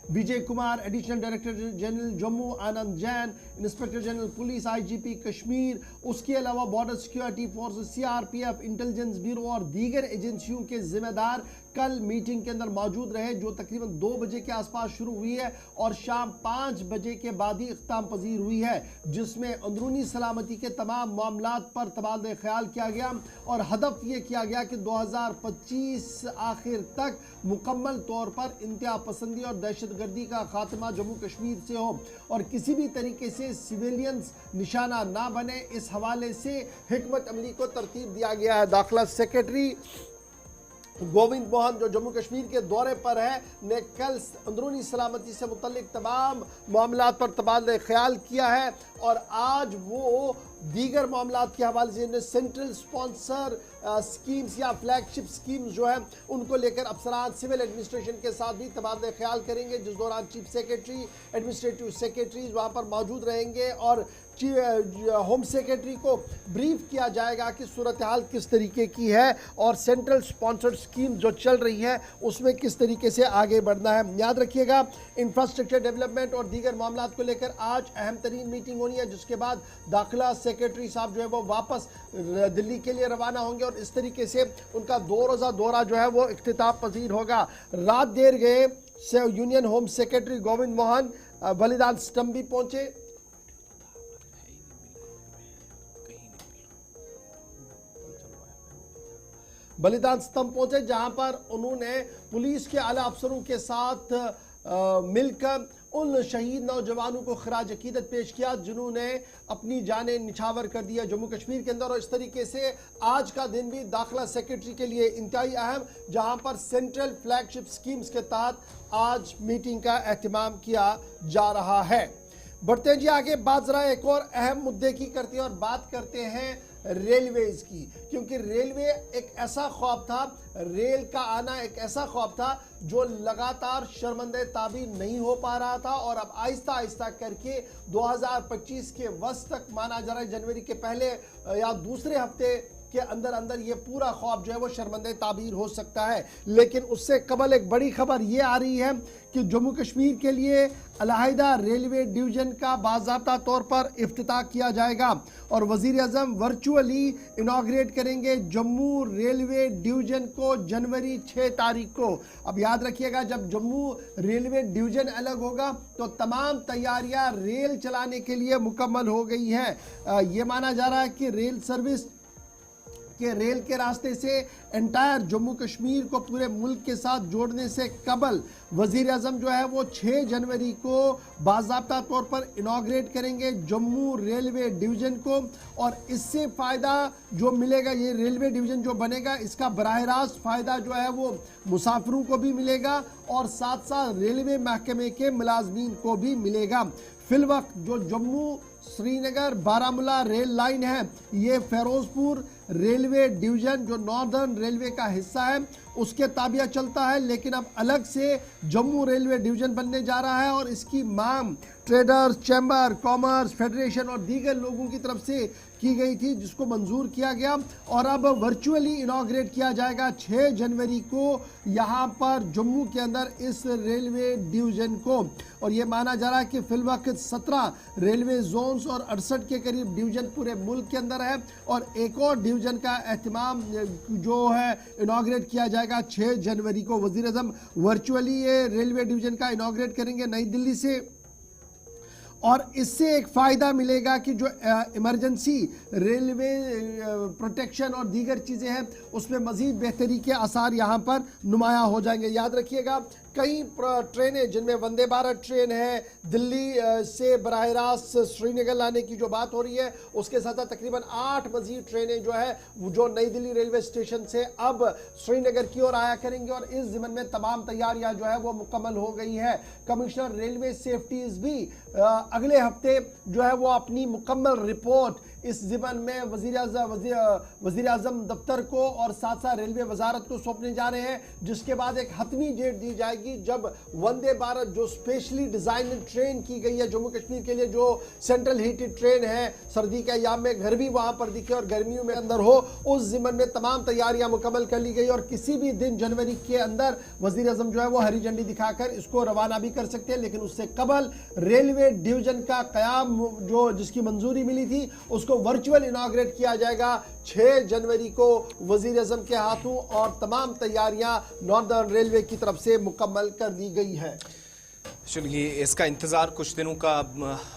Vijay Kumar, additional director general Jammu Anand Jain, inspector general police IGP Kashmir, उसके अलावा border security force CRPF, intelligence bureau और दीगर एजेंसियों के जिम्मेदार कल मीटिंग के अंदर मौजूद रहे, जो तकरीबन 2 बजे के आसपास शुरू हुई है और शाम 5 बजे के बाद ही इख्ताम पजीर हुई है, जिसमें अंदरूनी सलामती के तमाम मामलात पर तबादला ख्याल किया गया और हदफ ये किया गया कि 2025 आखिर तक मुकम्मल तौर पर इंतहा पसंदी और दहशतगर्दी का खात्मा जम्मू कश्मीर से हो और किसी भी तरीके से सिविलियंस निशाना ना बने। इस हवाले से हिकमत अमली को तरतीब दिया गया है। दाखिला सेक्रेटरी गोविंद मोहन, जो जम्मू कश्मीर के दौरे पर है, ने कल अंदरूनी सलामती से मुतल्लिक तमाम मामलात पर तबादला ख्याल किया है और आज वो दीगर मामलात के हवाले से सेंट्रल स्पॉन्सर स्कीम्स या फ्लैगशिप स्कीम्स जो है उनको लेकर अफसरान सिविल एडमिनिस्ट्रेशन के साथ भी तबादला ख्याल करेंगे, जिस दौरान चीफ सेक्रेटरी, एडमिनिस्ट्रेटिव सेक्रेटरीज वहाँ पर मौजूद रहेंगे और होम सेक्रेटरी को ब्रीफ किया जाएगा कि सूरत हाल किस तरीके की है और सेंट्रल स्पॉन्सर्ड स्कीम जो चल रही है उसमें किस तरीके से आगे बढ़ना है। याद रखिएगा, इंफ्रास्ट्रक्चर डेवलपमेंट और दीगर मामलात को लेकर आज अहम तरीन मीटिंग होनी है, जिसके बाद दाखिला सेक्रेटरी साहब जो है वो वापस दिल्ली के लिए रवाना होंगे और इस तरीके से उनका 2 रोज़ा दौरा जो है वो इख्तिताम पजीर होगा। रात देर गए से union home secretary Govind Mohan बलिदान स्तंभ भी पहुंचे। बलिदान स्तंभ पहुंचे, जहां पर उन्होंने पुलिस के आला अफसरों के साथ मिलकर उन शहीद नौजवानों को खराज अकीदत पेश किया जिन्होंने अपनी जानें निछावर कर दिया जम्मू कश्मीर के अंदर। और इस तरीके से आज का दिन भी दाखिला सेक्रेटरी के लिए इंतहाई अहम, जहां पर सेंट्रल फ्लैगशिप स्कीम्स के तहत आज मीटिंग का एहतमाम किया जा रहा है। बढ़ते हैं जी आगे, बात जरा एक और अहम मुद्दे की करते हैं और बात करते हैं रेलवेज की, क्योंकि रेलवे एक ऐसा ख्वाब था, रेल का आना एक ऐसा ख्वाब था जो लगातार शर्मंदे ताबीर नहीं हो पा रहा था और अब आहिस्ता आहिस्ता करके 2025 के वस्त तक माना जा रहा है, जनवरी के पहले या दूसरे हफ्ते के अंदर अंदर ये पूरा ख्वाब जो है वो शर्मंदे ताबीर हो सकता है। लेकिन उससे कबल एक बड़ी खबर ये आ रही है कि जम्मू कश्मीर के लिए अलहदा रेलवे डिवीजन का बाज़ाब्ता तौर पर इफ्तिताह किया जाएगा और वज़ीर आज़म वर्चुअली इनाग्रेट करेंगे जम्मू रेलवे डिवीजन को जनवरी 6 तारीख को। अब याद रखिएगा, जब जम्मू रेलवे डिवीजन अलग होगा तो तमाम तैयारियां रेल चलाने के लिए मुकम्मल हो गई हैं। ये माना जा रहा है कि रेल सर्विस के रेल के रास्ते से एंटायर जम्मू कश्मीर को पूरे मुल्क के साथ जोड़ने से कबल वजीर आजम जो है वो 6 जनवरी को बाज़ाब्ता तौर पर इनाग्रेट करेंगे जम्मू रेलवे डिवीज़न को और इससे फ़ायदा जो मिलेगा, ये रेलवे डिवीज़न जो बनेगा इसका बराह रास्त फ़ायदा जो है वो मुसाफिरों को भी मिलेगा और साथ साथ रेलवे महकमे के मुलाजमीन को भी मिलेगा। फिलवक्त जो जम्मू श्रीनगर बारामूला रेल लाइन है, ये फिरोजपुर रेलवे डिवीजन जो नॉर्दर्न रेलवे का हिस्सा है उसके ताबिया चलता है, लेकिन अब अलग से जम्मू रेलवे डिवीजन बनने जा रहा है और इसकी मांग ट्रेडर्स, चैम्बर कॉमर्स फेडरेशन और दीगर लोगों की तरफ से की गई थी, जिसको मंजूर किया गया और अब वर्चुअली इनाग्रेट किया जाएगा 6 जनवरी को यहाँ पर जम्मू के अंदर इस रेलवे डिवीजन को। और ये माना जा रहा है कि फिलवक्त 17 रेलवे जोन्स और 68 के करीब डिवीजन पूरे मुल्क के अंदर है और एक और डिवीजन का एहतमाम जो है इनाग्रेट किया जाएगा 6 जनवरी को। वज़ीर आज़म वर्चुअली ये रेलवे डिवीजन का इनाग्रेट करेंगे नई दिल्ली से और इससे एक फ़ायदा मिलेगा कि जो इमरजेंसी रेलवे प्रोटेक्शन और दीगर चीज़ें हैं उसमें मज़ीद बेहतरी के आसार यहाँ पर नुमाया हो जाएंगे। याद रखिएगा, कई ट्रेनें जिनमें वंदे भारत ट्रेन है दिल्ली से बराह रास्त श्रीनगर लाने की जो बात हो रही है, उसके साथ साथ तकरीबन 8 मज़ीद ट्रेनें जो है जो नई दिल्ली रेलवे स्टेशन से अब श्रीनगर की ओर आया करेंगे और इस ज़िम्मन में तमाम तैयारियां जो है वो मुकम्मल हो गई है। कमिश्नर रेलवे सेफ्टीज़ भी अगले हफ्ते जो है वो अपनी मुकम्मल रिपोर्ट इस ज़िमन में वज़ीर आज़म दफ्तर को और साथ साथ रेलवे वजारत को सौंपने जा रहे हैं, जिसके बाद एक हतमी डेट दी जाएगी जब वंदे भारत जो स्पेशली डिज़ाइन ट्रेन की गई है जम्मू कश्मीर के लिए, जो सेंट्रल हीटेड ट्रेन है, सर्दी के अयाम में घर भी वहाँ पर दिखे और गर्मियों में अंदर हो, उस ज़िमन में तमाम तैयारियां मुकम्मल कर ली गई और किसी भी दिन जनवरी के अंदर वज़ीर आज़म जो है वो हरी झंडी दिखाकर इसको रवाना भी कर सकते हैं। लेकिन उससे कबल रेलवे डिवीजन का क़याम जो जिसकी मंजूरी मिली थी उसको वर्चुअल इनॉग्रेट किया जाएगा 6 जनवरी को वज़ीर आज़म के हाथों और तमाम तैयारियां नॉर्दर्न रेलवे की तरफ से मुकम्मल कर दी गई है। चलिए, इसका इंतज़ार कुछ दिनों का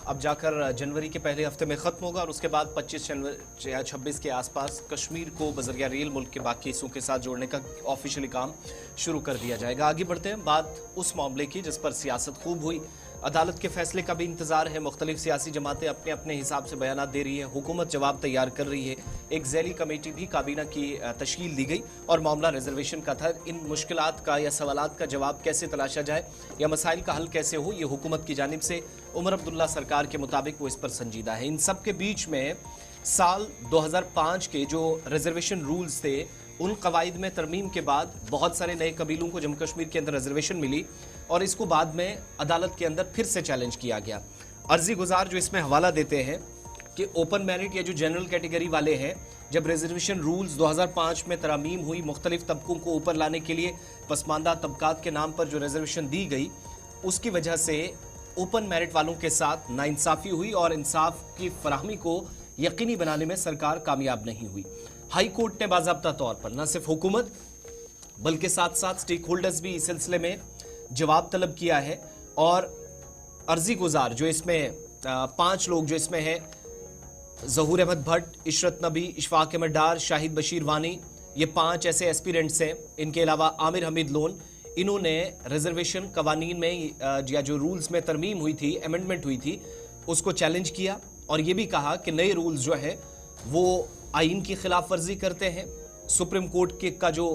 अब जाकर जनवरी के पहले हफ्ते में ख़त्म होगा और उसके बाद 25 जनवरी या 26 के आसपास कश्मीर को बज़रिया रेल मुल्क के बाकी हिस्सों के साथ जोड़ने का ऑफिशियली काम शुरू कर दिया जाएगा। आगे बढ़ते हैं, बात उस मामले की जिस पर सियासत खूब हुई। अदालत के फैसले का भी इंतजार है। मुख्तलिफ सियासी जमातें अपने अपने हिसाब से बयान दे रही है, हुकूमत जवाब तैयार कर रही है। एक ज़ैली कमेटी भी काबीना की तश्कील दी गई और मामला रिजर्वेशन का था। इन मुश्किलात का या सवालात का जवाब कैसे तलाशा जाए या मसाइल का हल कैसे हो, ये हुकूमत की जानिब से उमर अब्दुल्ला सरकार के मुताबिक वो इस पर संजीदा है। इन सब के बीच में साल 2005 के जो रिजर्वेशन रूल्स थे उन कवायद में तरमीम के बाद बहुत सारे नए कबीलों को जम्मू कश्मीर के अंदर रिजर्वेशन मिली और इसको बाद में अदालत के अंदर फिर से चैलेंज किया गया। अर्जी गुजार जो इसमें हवाला देते हैं कि ओपन मेरिट या जो जनरल कैटेगरी वाले हैं, जब रिजर्वेशन रूल्स 2005 में तरमीम हुई, मुख्तलिफ तबकों को ऊपर लाने के लिए पसमानदा तबकात के नाम पर जो रिजर्वेशन दी गई, उसकी वजह से ओपन मेरिट वालों के साथ नाइंसाफ़ी हुई और इंसाफ की फराहमी को यकीनी बनाने में सरकार कामयाब नहीं हुई। हाई कोर्ट ने बाज़ाब्ता तौर पर न सिर्फ हुकूमत बल्कि साथ साथ स्टेक होल्डर्स भी इस सिलसिले में जवाब तलब किया है और अर्जी गुजार जो इसमें 5 लोग जो इसमें हैं, ज़हूर अहमद भट्ट, इशरत नबी, इशफाक अहमद डार, शाहिद बशीर वानी, ये 5 ऐसे एस्पिरेंट्स हैं। इनके अलावा आमिर हमीद लोन, इन्होंने रिजर्वेशन कवानीन में या जो रूल्स में तरमीम हुई थी, अमेंडमेंट हुई थी, उसको चैलेंज किया और ये भी कहा कि नए रूल्स जो है वो आइन की खिलाफ वर्जी करते हैं। सुप्रीम कोर्ट के का जो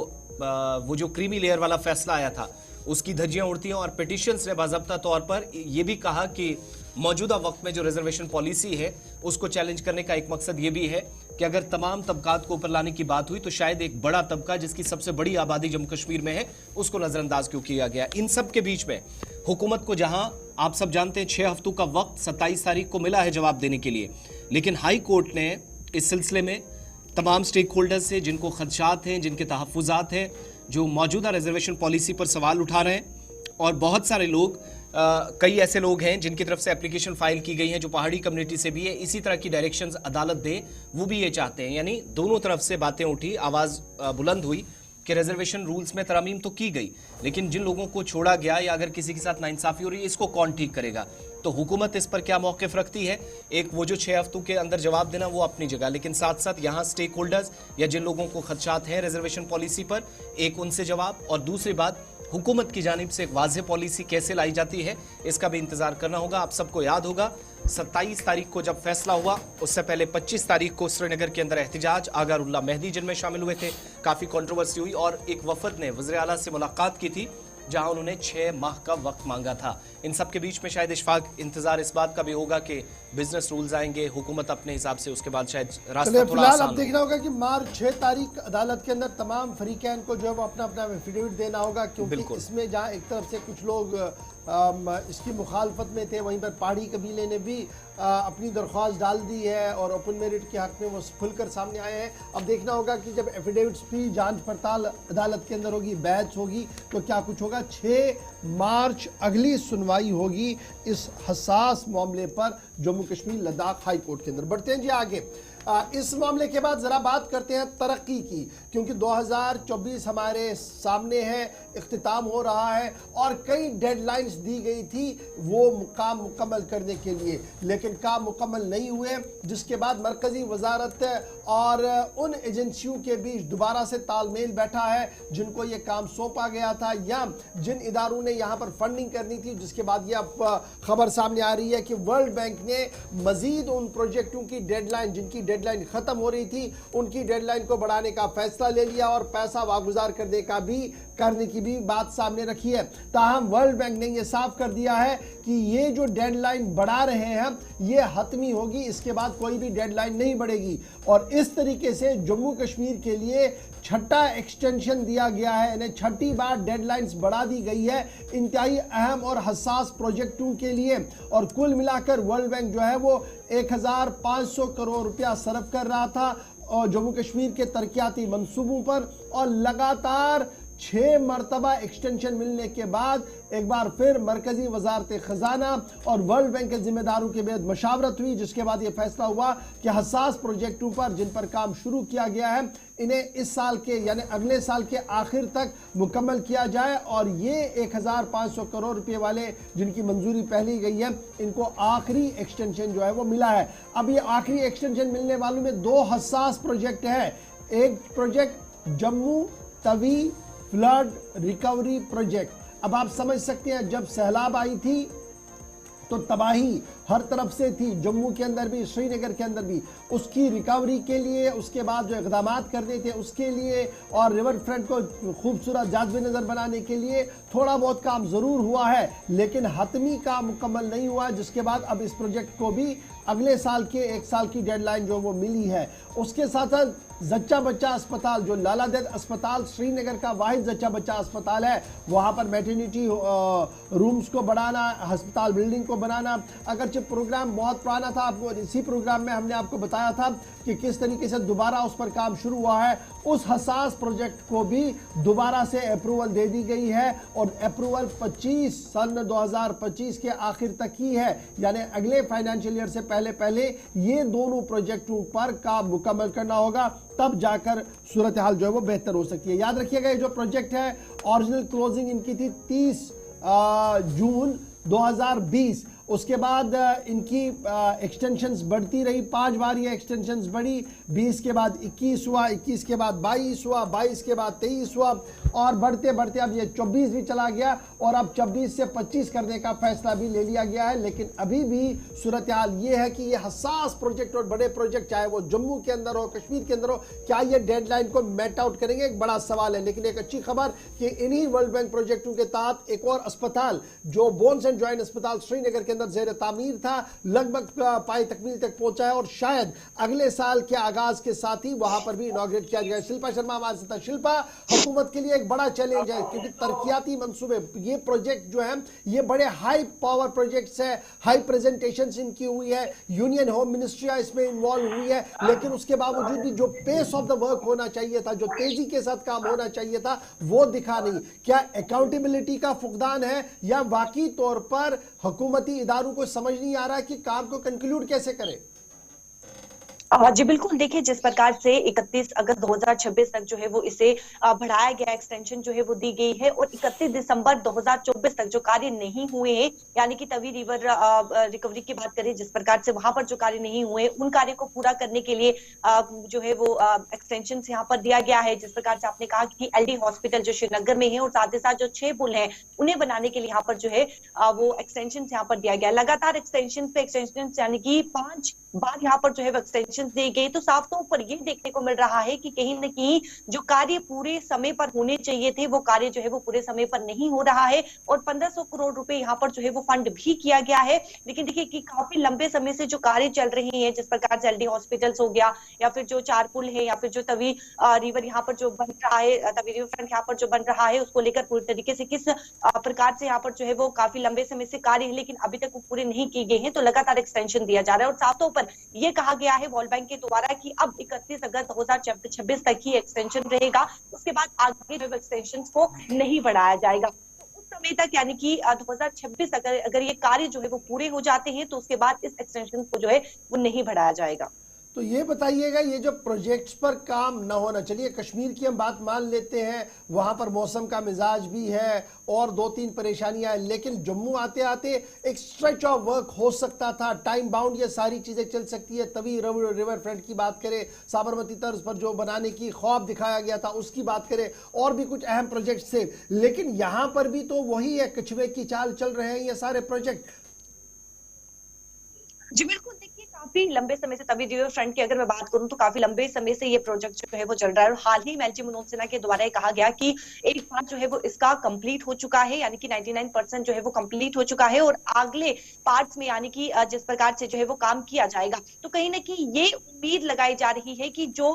वो जो क्रीमी लेयर वाला फैसला आया था उसकी धज्जियां उड़ती हैं और पिटिशंस ने बाज़ाब्ता तौर पर ये भी कहा कि मौजूदा वक्त में जो रिजर्वेशन पॉलिसी है उसको चैलेंज करने का एक मकसद ये भी है कि अगर तमाम तबकात को ऊपर लाने की बात हुई तो शायद एक बड़ा तबका जिसकी सबसे बड़ी आबादी जम्मू कश्मीर में है उसको नज़रअंदाज क्यों किया गया। इन सब के बीच में हुकूमत को जहां आप सब जानते हैं 6 हफ्तों का वक्त 27 तारीख को मिला है जवाब देने के लिए, लेकिन हाई कोर्ट ने इस सिलसिले में तमाम स्टेक होल्डर्स से जिनको खदशात हैं, जिनके तहफ़्फ़ुज़ात हैं, जो मौजूदा रिजर्वेशन पॉलिसी पर सवाल उठा रहे हैं और बहुत सारे लोग कई ऐसे लोग हैं जिनकी तरफ से एप्लीकेशन फाइल की गई हैं जो पहाड़ी कम्युनिटी से भी है, इसी तरह की डायरेक्शंस अदालत दे, वो भी ये चाहते हैं। यानी दोनों तरफ से बातें उठी, आवाज़ बुलंद हुई कि रिजर्वेशन रूल्स में तरमीम तो की गई, लेकिन जिन लोगों को छोड़ा गया या अगर किसी के साथ नाइंसाफ़ी हो रही है इसको कौन ठीक करेगा। तो हुकूमत इस पर क्या मौक़िफ़ रखती है? एक वो जो 6 हफ्तों के अंदर जवाब देना वो अपनी जगह, लेकिन साथ साथ यहाँ स्टेक होल्डर्स या जिन लोगों को खदशात हैं रिजर्वेशन पॉलिसी पर, एक उनसे जवाब और दूसरी बात हुकूमत की जानिब से एक वाज़ेह पॉलिसी कैसे लाई जाती है, इसका भी इंतज़ार करना होगा। आप सबको याद होगा 27 तारीख को जब फैसला हुआ उससे पहले 25 तारीख को श्रीनगर के अंदर एहतिजाज, आगारुल्लाह मेहदी जिनमें शामिल हुए थे, काफ़ी कंट्रोवर्सी हुई और एक वफद ने वज़ीर आला से मुलाकात की थी जहां उन्होंने 6 माह का वक्त मांगा था। इन सब के बीच में शायद इशफाक इंतजार इस बात का भी होगा कि बिजनेस रूल्स आएंगे, हुकूमत अपने हिसाब से उसके बाद शायद रास्ता थोड़ा आसान अब देखना होगा कि मार्च 6 तारीख अदालत के अंदर तमाम फरीकैन को जो है वो अपना अपना एफिडेविट देना होगा, क्योंकि इसमें जहाँ एक तरफ से कुछ लोग इसकी मुखालफत में थे, वहीं पर पहाड़ी कबीले ने भी अपनी दरख्वास्त डाल दी है और ओपन मेरिट के हक में वो खुलकर सामने आए हैं। अब देखना होगा कि जब एफिडेविट्स की जांच पड़ताल अदालत के अंदर होगी, बैच होगी, तो क्या कुछ होगा। 6 मार्च अगली सुनवाई होगी इस हसास मामले पर जम्मू कश्मीर लद्दाख हाई कोर्ट के अंदर। बढ़ते हैं जी आगे। इस मामले के बाद ज़रा बात करते हैं तरक्की की, क्योंकि 2024 हमारे सामने है, इख्तिताम हो रहा है और कई डेडलाइंस दी गई थी वो काम मुकम्मल करने के लिए, लेकिन काम मुकम्मल नहीं हुए, जिसके बाद मरकज़ी वजारत और उन एजेंसियों के बीच दोबारा से तालमेल बैठा है जिनको ये काम सौंपा गया था या जिन इदारों ने यहाँ पर फंडिंग करनी थी, जिसके बाद ये अब खबर सामने आ रही है कि वर्ल्ड बैंक ने मज़ीद उन प्रोजेक्टों की डेडलाइन जिनकी डेडलाइन खत्म हो रही थी उनकी डेडलाइन को बढ़ाने का फैसला ले लिया और पैसा वागुजार करने की भी बात सामने रखी है। ताहम वर्ल्ड बैंक ने यह साफ कर दिया है कि ये जो डेडलाइन बढ़ा रहे हैं ये हतमी होगी, इसके बाद कोई भी डेडलाइन नहीं बढ़ेगी। और इस तरीके से जम्मू कश्मीर के लिए छठा एक्सटेंशन दिया गया है, इन्हें छठी बार डेडलाइंस बढ़ा दी गई है इंतहाई अहम और हसास प्रोजेक्टों के लिए। और कुल मिलाकर वर्ल्ड बैंक जो है वो 1500 करोड़ रुपया सर्व कर रहा था और जम्मू कश्मीर के तरक्याती मंसूबों पर, और लगातार 6 मरतबा एक्सटेंशन मिलने के बाद एक बार फिर मरकजी वजारत खजाना और वर्ल्ड बैंक के जिम्मेदारों के बीच मशावरत हुई, जिसके बाद यह फैसला हुआ कि हसास प्रोजेक्टों पर जिन पर काम शुरू किया गया है इन्हें इस साल के यानी अगले साल के आखिर तक मुकम्मल किया जाए। और ये 1500 करोड़ रुपए वाले जिनकी मंजूरी पहली गई है इनको आखिरी एक्सटेंशन जो है वो मिला है। अब ये आखिरी एक्सटेंशन मिलने वालों में 2 हसास प्रोजेक्ट है। एक project Jammu Tawi flood recovery project. अब आप समझ सकते हैं जब सैलाब आई थी तो तबाही हर तरफ से थी, जम्मू के अंदर भी श्रीनगर के अंदर भी। उसकी रिकवरी के लिए उसके बाद जो इक़दाम करने थे उसके लिए और रिवर फ्रंट को खूबसूरत जाज़बे नज़र बनाने के लिए थोड़ा बहुत काम ज़रूर हुआ है, लेकिन हतमी काम मुकम्मल नहीं हुआ, जिसके बाद अब इस प्रोजेक्ट को भी अगले साल के 1 साल की डेडलाइन जो वो मिली है। उसके साथ साथ जच्चा बच्चा अस्पताल, जो लाला दत्त अस्पताल श्रीनगर का वाहिद जच्चा बच्चा अस्पताल है, वहाँ पर मैटरनिटी रूम्स को बढ़ाना, अस्पताल बिल्डिंग को बनाना। अगरचे प्रोग्राम बहुत पुराना था, आपको इसी प्रोग्राम में हमने आपको बताया था कि किस तरीके से दोबारा उस पर काम शुरू हुआ है। उस हसास प्रोजेक्ट को भी दोबारा से अप्रूवल दे दी गई है और अप्रूवल 25 सन 2025 के आखिर तक ही है, यानी अगले फाइनेंशियल ईयर से पहले ये दोनों प्रोजेक्टों पर काम मुकम्मल करना होगा, तब जाकर सूरत हाल जो है वो बेहतर हो सकती है। याद रखिएगा ये जो प्रोजेक्ट है ओरिजिनल क्लोजिंग इनकी थी 30 जून 2020। उसके बाद इनकी एक्सटेंशंस बढ़ती रही, 5 बार ये एक्सटेंशंस बढ़ी। 20 के बाद 21 हुआ, 21 के बाद 22 हुआ, 22 के बाद 23 हुआ और बढ़ते बढ़ते अब ये 24 भी चला गया और अब 24 से 25 करने का फैसला भी ले लिया गया है। लेकिन अभी भी सूरत हाल ये है कि ये हसास प्रोजेक्ट और बड़े प्रोजेक्ट चाहे वो जम्मू के अंदर हो, कश्मीर के अंदर हो, क्या ये डेडलाइन को मेट आउट करेंगे, एक बड़ा सवाल है। लेकिन एक अच्छी खबर कि इन्हीं वर्ल्ड बैंक प्रोजेक्टों के तहत एक और अस्पताल जो बोन्स एंड जॉइंट अस्पताल श्रीनगर के अंदर ज़ेर तामीर था, लगभग पाई तकमील तक पहुंचा है और शायद अगले साल के आगाज के साथ ही वहां पर भी इनॉग्रेट किया जाएगा। शिल्पा शर्मा हमारे साथ। शिल्पा, हुकूमत के लिए एक बड़ा चैलेंज है क्योंकि तरक्याती मंसूबे, ये प्रोजेक्ट जो है ये बड़े हाई पावर प्रोजेक्ट्स है, हाई प्रेजेंटेशंस इनकी हुई है, यूनियन होम मिनिस्ट्री इसमें इन्वॉल्व हुई है, लेकिन उसके बावजूद भी जो पेस ऑफ द वर्क होना चाहिए था, जो तेजी के साथ काम होना चाहिए था, वो दिखा नहीं। क्या अकाउंटेबिलिटी का फुकदान है या वाकई तौर पर हुकूमती इदारों को समझ नहीं आ रहा कि काम को कंक्लूड कैसे करें? जी बिल्कुल, देखिए जिस प्रकार से 31 अगस्त 2026 तक जो है वो इसे बढ़ाया गया, एक्सटेंशन जो है वो दी गई है और 31 दिसंबर 2024 तक जो कार्य नहीं हुए हैं, यानी कि तवी रिवर रिकवरी की बात करें, जिस प्रकार से वहां पर जो कार्य नहीं हुए उन कार्य को पूरा करने के लिए जो है वो एक्सटेंशन यहाँ पर दिया गया है। जिस प्रकार से आपने कहा कि LD हॉस्पिटल जो श्रीनगर में है और साथ ही साथ जो 6 पुल हैं उन्हें बनाने के लिए यहाँ पर जो है वो एक्सटेंशन यहाँ पर दिया गया। लगातार एक्सटेंशन पे एक्सटेंशन, यानी कि 5 बार यहाँ पर जो है एक्सटेंशन दी गई, तो साफ तौर पर ये देखने को मिल रहा है कि कहीं न कहीं जो कार्य पूरे समय पर होने चाहिए थे वो कार्य जो है वो पूरे समय पर नहीं हो रहा है और 1500 करोड़ रुपए यहाँ पर जो है वो फंड भी किया गया है। लेकिन देखिए कि काफी लंबे समय से जो कार्य चल रहे हैं, जिस प्रकार से LD हॉस्पिटल्स हो गया या फिर जो 4 पुल है या फिर जो तवी रिवर यहाँ पर जो बन रहा है, तवी रिवर फ्रंट यहाँ पर जो बन रहा है, उसको लेकर पूरी तरीके से किस प्रकार से यहाँ पर जो है वो काफी लंबे समय से कार्य है लेकिन अभी तक वो पूरे नहीं किए गए हैं, तो लगातार एक्सटेंशन दिया जा रहा है। और साफ तौर पर यह कहा गया है वर्ल्ड बैंक के द्वारा कि अब 31 अगस्त 2026 तक ही एक्सटेंशन रहेगा, उसके बाद आगे जो एक्सटेंशन को नहीं बढ़ाया जाएगा। तो उस समय तक, यानी कि 2026 अगर ये कार्य जो है वो पूरे हो जाते हैं तो उसके बाद इस एक्सटेंशन को जो है वो नहीं बढ़ाया जाएगा। तो ये बताइएगा, ये जो प्रोजेक्ट्स पर काम न होना, चलिए कश्मीर की हम बात मान लेते हैं, वहाँ पर मौसम का मिजाज भी है और 2-3 परेशानियाँ हैं, लेकिन जम्मू आते आते एक स्ट्रेच ऑफ वर्क हो सकता था, टाइम बाउंड ये सारी चीज़ें चल सकती है। तभी रिवर फ्रंट की बात करें, साबरमती तर्ज पर जो बनाने की ख्वाब दिखाया गया था उसकी बात करें, और भी कुछ अहम प्रोजेक्ट्स थे, लेकिन यहाँ पर भी तो वही है, कछुए की चाल चल रहे हैं ये सारे प्रोजेक्ट। जी बिल्कुल, देखिए काफी लंबे समय से तवी रिवर फ्रंट की अगर मैं बात करूं तो काफी लंबे समय से ये प्रोजेक्ट जो है वो चल रहा है, और हाल ही में एलजी मनोज सिन्हा के द्वारा ये कहा गया कि एक पार्ट जो है वो इसका कंप्लीट हो चुका है, यानी कि 99% जो है वो कंप्लीट हो चुका है, और अगले पार्ट्स में यानी कि जिस प्रकार से जो है वो काम किया जाएगा, तो कहीं ना कहीं ये उम्मीद लगाई जा रही है कि जो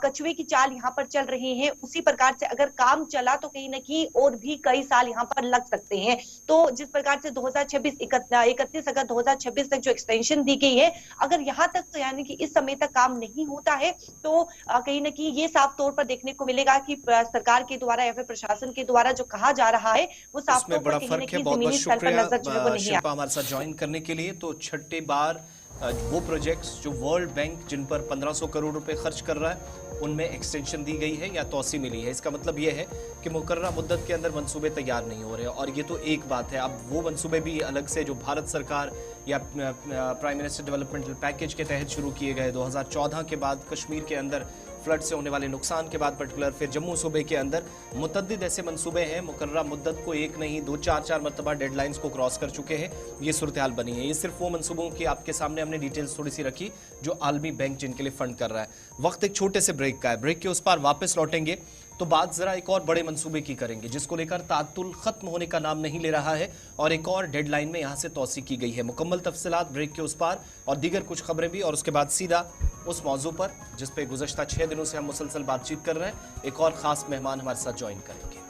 कछुए की चाल यहाँ पर चल रही है उसी प्रकार से अगर काम चला तो कहीं ना कहीं और भी कई साल यहाँ पर लग सकते हैं। तो जिस प्रकार से 2026 31 अगस्त 2026 तक जो एक्सटेंशन दी गई है, अगर यहाँ तक तो यानी कि इस समय तक काम नहीं होता है तो कहीं ना कहीं ये साफ तौर पर देखने को मिलेगा कि सरकार के द्वारा या फिर प्रशासन के द्वारा जो कहा जा रहा है वो साफ तौर पर कहीं ना कहीं जमीनी स्तर पर नजर जो है वो नहीं शिल्पा हमारे साथ ज्वाइन करने के लिए। तो छठी बार वो प्रोजेक्ट्स जो वर्ल्ड बैंक जिन पर 1500 करोड़ रुपए खर्च कर रहा है उनमें एक्सटेंशन दी गई है या तौसी मिली है। इसका मतलब ये है कि मुकर्ररा मुद्दत के अंदर मंसूबे तैयार नहीं हो रहे, और ये तो एक बात है। अब वो मंसूबे भी अलग से जो भारत सरकार या प्राइम मिनिस्टर डेवलपमेंटल पैकेज के तहत शुरू किए गए 2014 के बाद, कश्मीर के अंदर फ्लड से होने वाले नुकसान के बाद पर्टिकुलर, फिर जम्मू सूबे के अंदर मुतद्दिद ऐसे मंसूबे हैं मुकर्ररा मुद्दत को एक नहीं 2-4 मरतबा डेडलाइंस को क्रॉस कर चुके हैं। ये सूरत हाल बनी है। ये सिर्फ वो मंसूबों की आपके सामने हमने डिटेल्स थोड़ी सी रखी जो आलमी बैंक जिनके लिए फंड कर रहा है। वक्त एक छोटे से ब्रेक का है, ब्रेक के उस पार वापस लौटेंगे तो बात जरा एक और बड़े मंसूबे की करेंगे जिसको लेकर तातुल खत्म होने का नाम नहीं ले रहा है, और एक और डेडलाइन में यहां से तौसी की गई है। मुकम्मल तफसीलात ब्रेक के उस पार, और दीगर कुछ खबरें भी, और उसके बाद सीधा उस मौजू पर जिस पे गुज़श्ता 6 दिनों से हम मुसलसल बातचीत कर रहे हैं। एक और खास मेहमान हमारे साथ ज्वाइन करेंगे।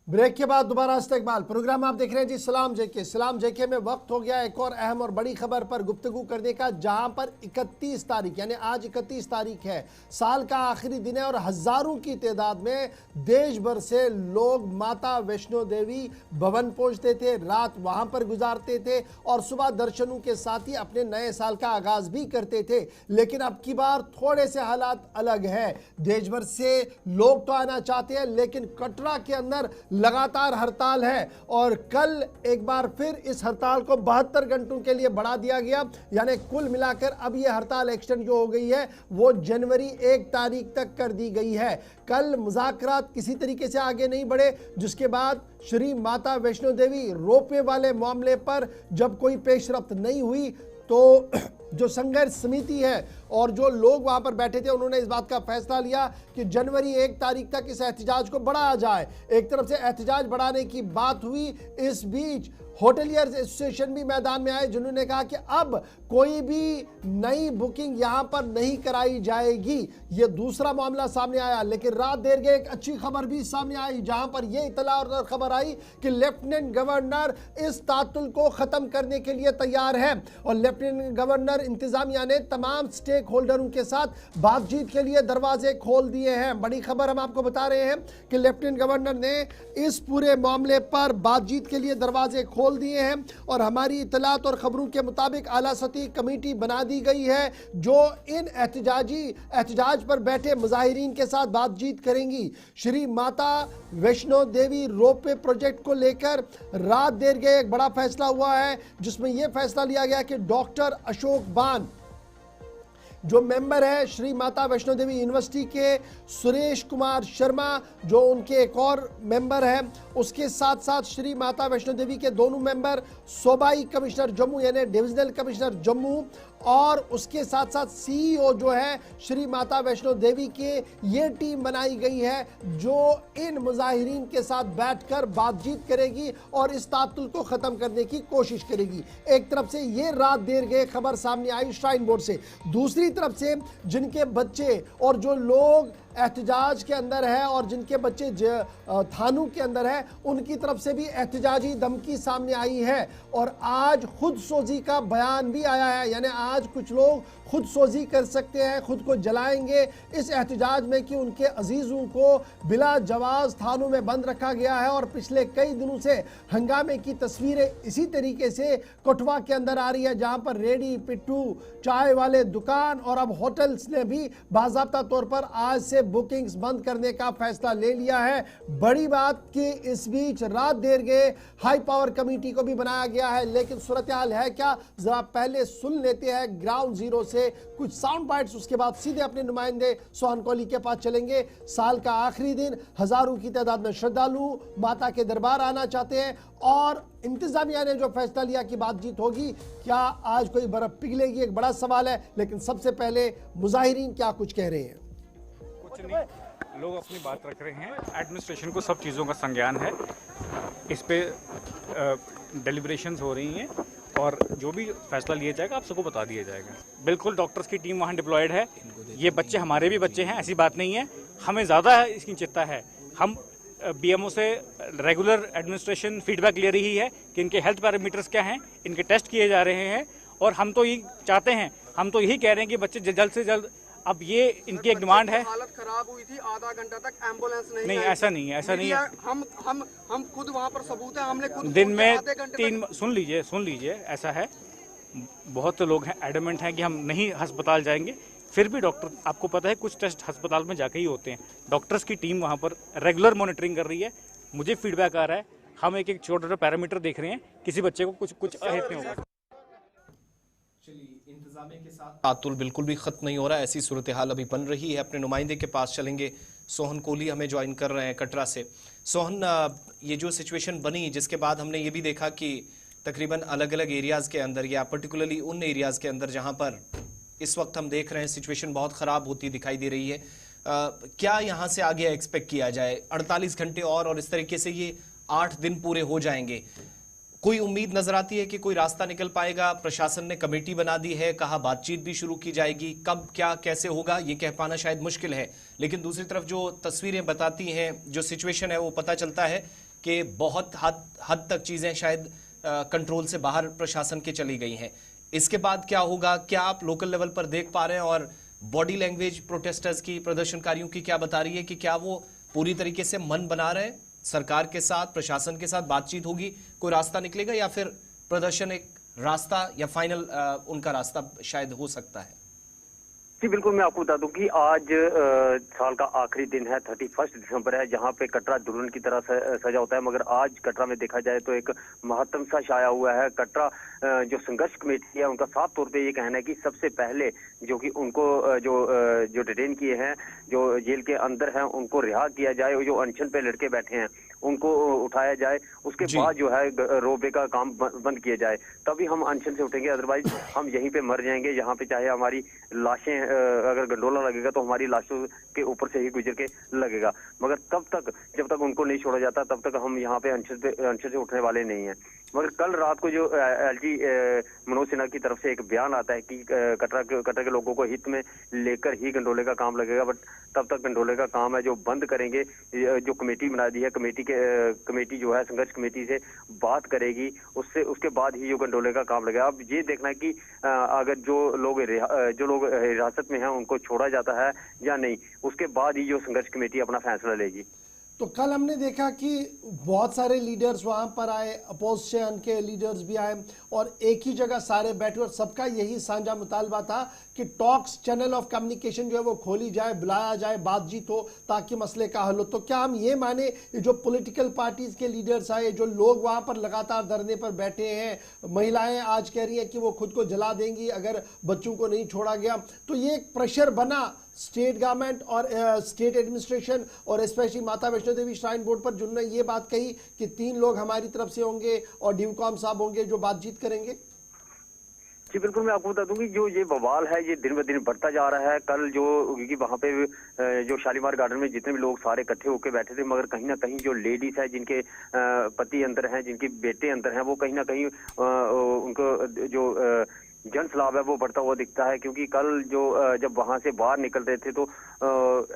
ब्रेक के बाद दोबारा इस्तकबाल। प्रोग्राम आप देख रहे हैं जी सलाम जेके। सलाम जेके में वक्त हो गया एक और अहम और बड़ी खबर पर गुफ्तगू करने का, जहां पर 31 तारीख यानी आज 31 तारीख है, साल का आखिरी दिन है, और हजारों की तादाद में देश भर से लोग माता वैष्णो देवी भवन पहुंचते थे, रात वहां पर गुजारते थे और सुबह दर्शनों के साथ ही अपने नए साल का आगाज भी करते थे। लेकिन अब की बार थोड़े से हालात अलग है। देश भर से लोग तो आना चाहते हैं, लेकिन कटरा के अंदर लगातार हड़ताल है, और कल एक बार फिर इस हड़ताल को 72 घंटों के लिए बढ़ा दिया गया। यानी कुल मिलाकर अब यह हड़ताल एक्सटेंड जो हो गई है वो जनवरी 1 तारीख तक कर दी गई है। कल मुज़ाकरात किसी तरीके से आगे नहीं बढ़े, जिसके बाद श्री माता वैष्णो देवी रोपवे वाले मामले पर जब कोई पेशरफ्त नहीं हुई तो जो संघर्ष समिति है और जो लोग वहां पर बैठे थे उन्होंने इस बात का फैसला लिया कि जनवरी 1 तारीख तक इस एहतजाज को बढ़ाया जाए। एक तरफ से एहतजाज बढ़ाने की बात हुई, इस बीच होटलियर्स एसोसिएशन भी मैदान में आए जिन्होंने कहा कि अब कोई भी नई बुकिंग यहां पर नहीं कराई जाएगी। यह दूसरा मामला सामने आया, लेकिन रात देर गए एक अच्छी खबर भी सामने आई जहां पर यह इतला और खबर आई कि लेफ्टिनेंट गवर्नर इस तातुल को खत्म करने के लिए तैयार है और लेफ्टिनेंट गवर्नर इंतजामिया ने तमाम स्टेक होल्डरों के साथ बातचीत के लिए दरवाजे खोल दिए हैं। बड़ी खबर हम आपको बता रहे हैं कि लेफ्टिनेंट गवर्नर ने इस पूरे मामले पर बातचीत के लिए दरवाजे खोल दिए हैं और हमारी इतलात और खबरों के मुताबिक आला सतही कमेटी बना दी गई है जो इन एहतजाज पर बैठे मुजाहिरीन के साथ बातचीत करेंगी। श्री माता वैष्णो देवी रोपवे प्रोजेक्ट को लेकर रात देर गए एक बड़ा फैसला हुआ है जिसमें यह फैसला लिया गया कि डॉक्टर अशोक बान जो मेंबर है श्री माता वैष्णो देवी यूनिवर्सिटी के, सुरेश कुमार शर्मा जो उनके एक और मेंबर हैं, उसके साथ साथ श्री माता वैष्णो देवी के दोनों मेंबर, सूबाई कमिश्नर जम्मू यानी डिविजनल कमिश्नर जम्मू और उसके साथ साथ सीईओ जो है श्री माता वैष्णो देवी के, ये टीम बनाई गई है जो इन मुजाहिरीन के साथ बैठकर बातचीत करेगी और इस तातुल को ख़त्म करने की कोशिश करेगी। एक तरफ से ये रात देर गए खबर सामने आई श्राइन बोर्ड से, दूसरी तरफ से जिनके बच्चे और जो लोग एहतजाज के अंदर है और जिनके बच्चे थानों के अंदर है उनकी तरफ से भी एहतजाजी धमकी सामने आई है और आज खुद सोजी का बयान भी आया है, यानी आज कुछ लोग खुद सोजी कर सकते हैं, खुद को जलाएंगे इस एहतजाज में कि उनके अजीज़ों को बिला जवाज थानों में बंद रखा गया है। और पिछले कई दिनों से हंगामे की तस्वीरें इसी तरीके से कठुआ के अंदर आ रही है जहां पर रेडी पिट्टू, चाय वाले दुकान और अब होटल्स ने भी बाज़ाब्ता तौर पर आज से बुकिंग्स बंद करने का फैसला ले लिया है। बड़ी बात कि इस बीच रात देर गए हाई पावर कमेटी को भी बनाया गया है, लेकिन सूरत हाल है क्या, जरा पहले सुन लेते हैं ग्राउंड जीरो से कुछ साउंड बाइट्स, उसके बाद सीधे अपने नुमाइंदे सोहन कोहली के पास चलेंगे। साल का आखिरी दिन, हजारों की तादाद में श्रद्धालु माता के दरबार आना चाहते हैं और इंतजामिया ने जो फैसला लिया कि बातचीत होगी, क्या आज कोई बर्फ पिघलेगी, एक बड़ा सवाल है। लेकिन सबसे पहले मुजाहिरीन क्या कुछ कह रहे हैं। कुछ नहीं, लोग अपनी बात रख रहे हैं, एडमिनिस्ट्रेशन को सब चीज़ों का संज्ञान है, इस पे डेलिब्रेशंस हो रही हैं और जो भी फैसला लिया जाएगा आप सबको बता दिया जाएगा। बिल्कुल डॉक्टर्स की टीम वहाँ डिप्लॉयड है, ये बच्चे हमारे भी बच्चे हैं, ऐसी बात नहीं है, हमें ज़्यादा इसकी चिंता है। हम बीएमओ से रेगुलर एडमिनिस्ट्रेशन फीडबैक ले रही है कि इनके हेल्थ पैरामीटर्स क्या हैं, इनके टेस्ट किए जा रहे हैं और हम तो यही चाहते हैं, हम तो यही कह रहे हैं कि बच्चे जल्द से जल्द, अब ये इनकी एक डिमांड है। हालत खराब हुई थी, आधा घंटा तक एम्बुलेंस नहीं आई। ऐसा नहीं है, ऐसा नहीं है। हम खुद वहाँ पर सबूत है, हमने खुद दिन में 3 सुन लीजिए ऐसा है, बहुत लोग हैं एडमेंट हैं कि हम नहीं अस्पताल जाएंगे, फिर भी डॉक्टर, आपको पता है कुछ टेस्ट अस्पताल में जाके ही होते हैं। डॉक्टर्स की टीम वहाँ पर रेगुलर मॉनिटरिंग कर रही है, मुझे फीडबैक आ रहा है, हम एक छोटा पैरामीटर देख रहे हैं, किसी बच्चे को कुछ अहित नहीं होगा। इंतजामिया के साथ तातुल बिल्कुल भी खत्म नहीं हो रहा, ऐसी सूरत हाल अभी बन रही है। अपने नुमाइंदे के पास चलेंगे, सोहन कोहली हमें ज्वाइन कर रहे हैं कटरा से। सोहन, ये जो सिचुएशन बनी जिसके बाद हमने ये भी देखा कि तकरीबन अलग अलग एरियाज़ के अंदर या पर्टिकुलरली उन एरियाज़ के अंदर जहाँ पर इस वक्त हम देख रहे हैं सिचुएशन बहुत ख़राब होती दिखाई दे रही है, क्या यहाँ से आगे एक्सपेक्ट किया जाए? 48 घंटे और इस तरीके से ये 8 दिन पूरे हो जाएंगे, कोई उम्मीद नजर आती है कि कोई रास्ता निकल पाएगा? प्रशासन ने कमेटी बना दी है, कहा बातचीत भी शुरू की जाएगी, कब क्या कैसे होगा ये कह पाना शायद मुश्किल है, लेकिन दूसरी तरफ जो तस्वीरें बताती हैं, जो सिचुएशन है वो पता चलता है कि बहुत हद तक चीज़ें शायद कंट्रोल से बाहर प्रशासन के चली गई हैं। इसके बाद क्या होगा, क्या आप लोकल लेवल पर देख पा रहे हैं? और बॉडी लैंग्वेज प्रोटेस्टर्स की, प्रदर्शनकारियों की क्या बता रही है कि क्या वो पूरी तरीके से मन बना रहे हैं, सरकार के साथ, प्रशासन के साथ बातचीत होगी, कोई रास्ता निकलेगा, या फिर प्रदर्शन एक रास्ता या फाइनल उनका रास्ता शायद हो सकता है? जी बिल्कुल, मैं आपको बता दूं कि आज साल का आखिरी दिन है, 31 दिसंबर है, जहां पे कटरा दुल्हन की तरह सजा होता है, मगर आज कटरा में देखा जाए तो एक महत्तम सा छाया हुआ है। कटरा जो संघर्ष कमेटी है उनका साफ तौर पे ये कहना है कि सबसे पहले जो कि उनको जो डिटेन किए हैं, जो जेल के अंदर हैं, उनको रिहा किया जाए, जो अनशन पे लड़के बैठे हैं उनको उठाया जाए, उसके बाद जो है रोपवे का काम बंद किया जाए, तभी हम अनशन से उठेंगे। अदरवाइज हम यहीं पे मर जाएंगे, यहाँ पे चाहे हमारी लाशें, अगर गंडोला लगेगा तो हमारी लाशों के ऊपर से ही गुजर के लगेगा, मगर तब तक जब तक उनको नहीं छोड़ा जाता तब तक हम यहाँ पे अनशन से उठने वाले नहीं हैं। मगर कल रात को जो एलजी मनोज सिन्हा की तरफ से एक बयान आता है कि कटरा के लोगों को हित में लेकर ही गंडोले का काम लगेगा, बट तब तक गंडोले का काम है जो बंद करेंगे। जो कमेटी बना दी है, कमेटी जो है संघर्ष कमेटी से बात करेगी, उसके बाद ही जो गंडोले का काम लगेगा। अब ये देखना है कि अगर जो लोग हिरासत में हैं उनको छोड़ा जाता है या नहीं, उसके बाद ही जो संघर्ष कमेटी अपना फैसला लेगी। तो कल हमने देखा कि बहुत सारे लीडर्स वहां पर आए, अपोजिशन के लीडर्स भी आए और एक ही जगह सारे बैठे और सबका यही साझा मुतालबा था कि टॉक्स, चैनल ऑफ कम्युनिकेशन जो है वो खोली जाए, बुलाया जाए, बातचीत हो ताकि मसले का हल हो। तो क्या हम ये माने जो पॉलिटिकल पार्टीज के लीडर्स आए, जो लोग वहां पर लगातार धरने पर बैठे हैं, महिलाएं आज कह रही हैं कि वो खुद को जला देंगी अगर बच्चों को नहीं छोड़ा गया, तो ये एक प्रेशर बना स्टेट गवर्नमेंट और स्टेट एडमिनिस्ट्रेशन और स्पेशली माता वैष्णो देवी श्राइन बोर्ड पर, जिन्होंने ये बात कही कि 3 लोग हमारी तरफ से होंगे और डीवकॉम साहब होंगे जो बातचीत करेंगे? जी बिल्कुल, मैं आपको बता दूं कि जो ये बवाल है ये दिन ब दिन बढ़ता जा रहा है। कल जो क्योंकि वहाँ पे जो शालीमार गार्डन में जितने भी लोग सारे इकट्ठे होकर बैठे थे, मगर कहीं ना कहीं जो लेडीज है, जिनके पति अंदर हैं, जिनके बेटे अंदर हैं, वो कहीं ना कहीं उनको जो जन सलाब है वो बढ़ता हुआ दिखता है। क्योंकि कल जो जब वहां से बाहर निकल रहे थे तो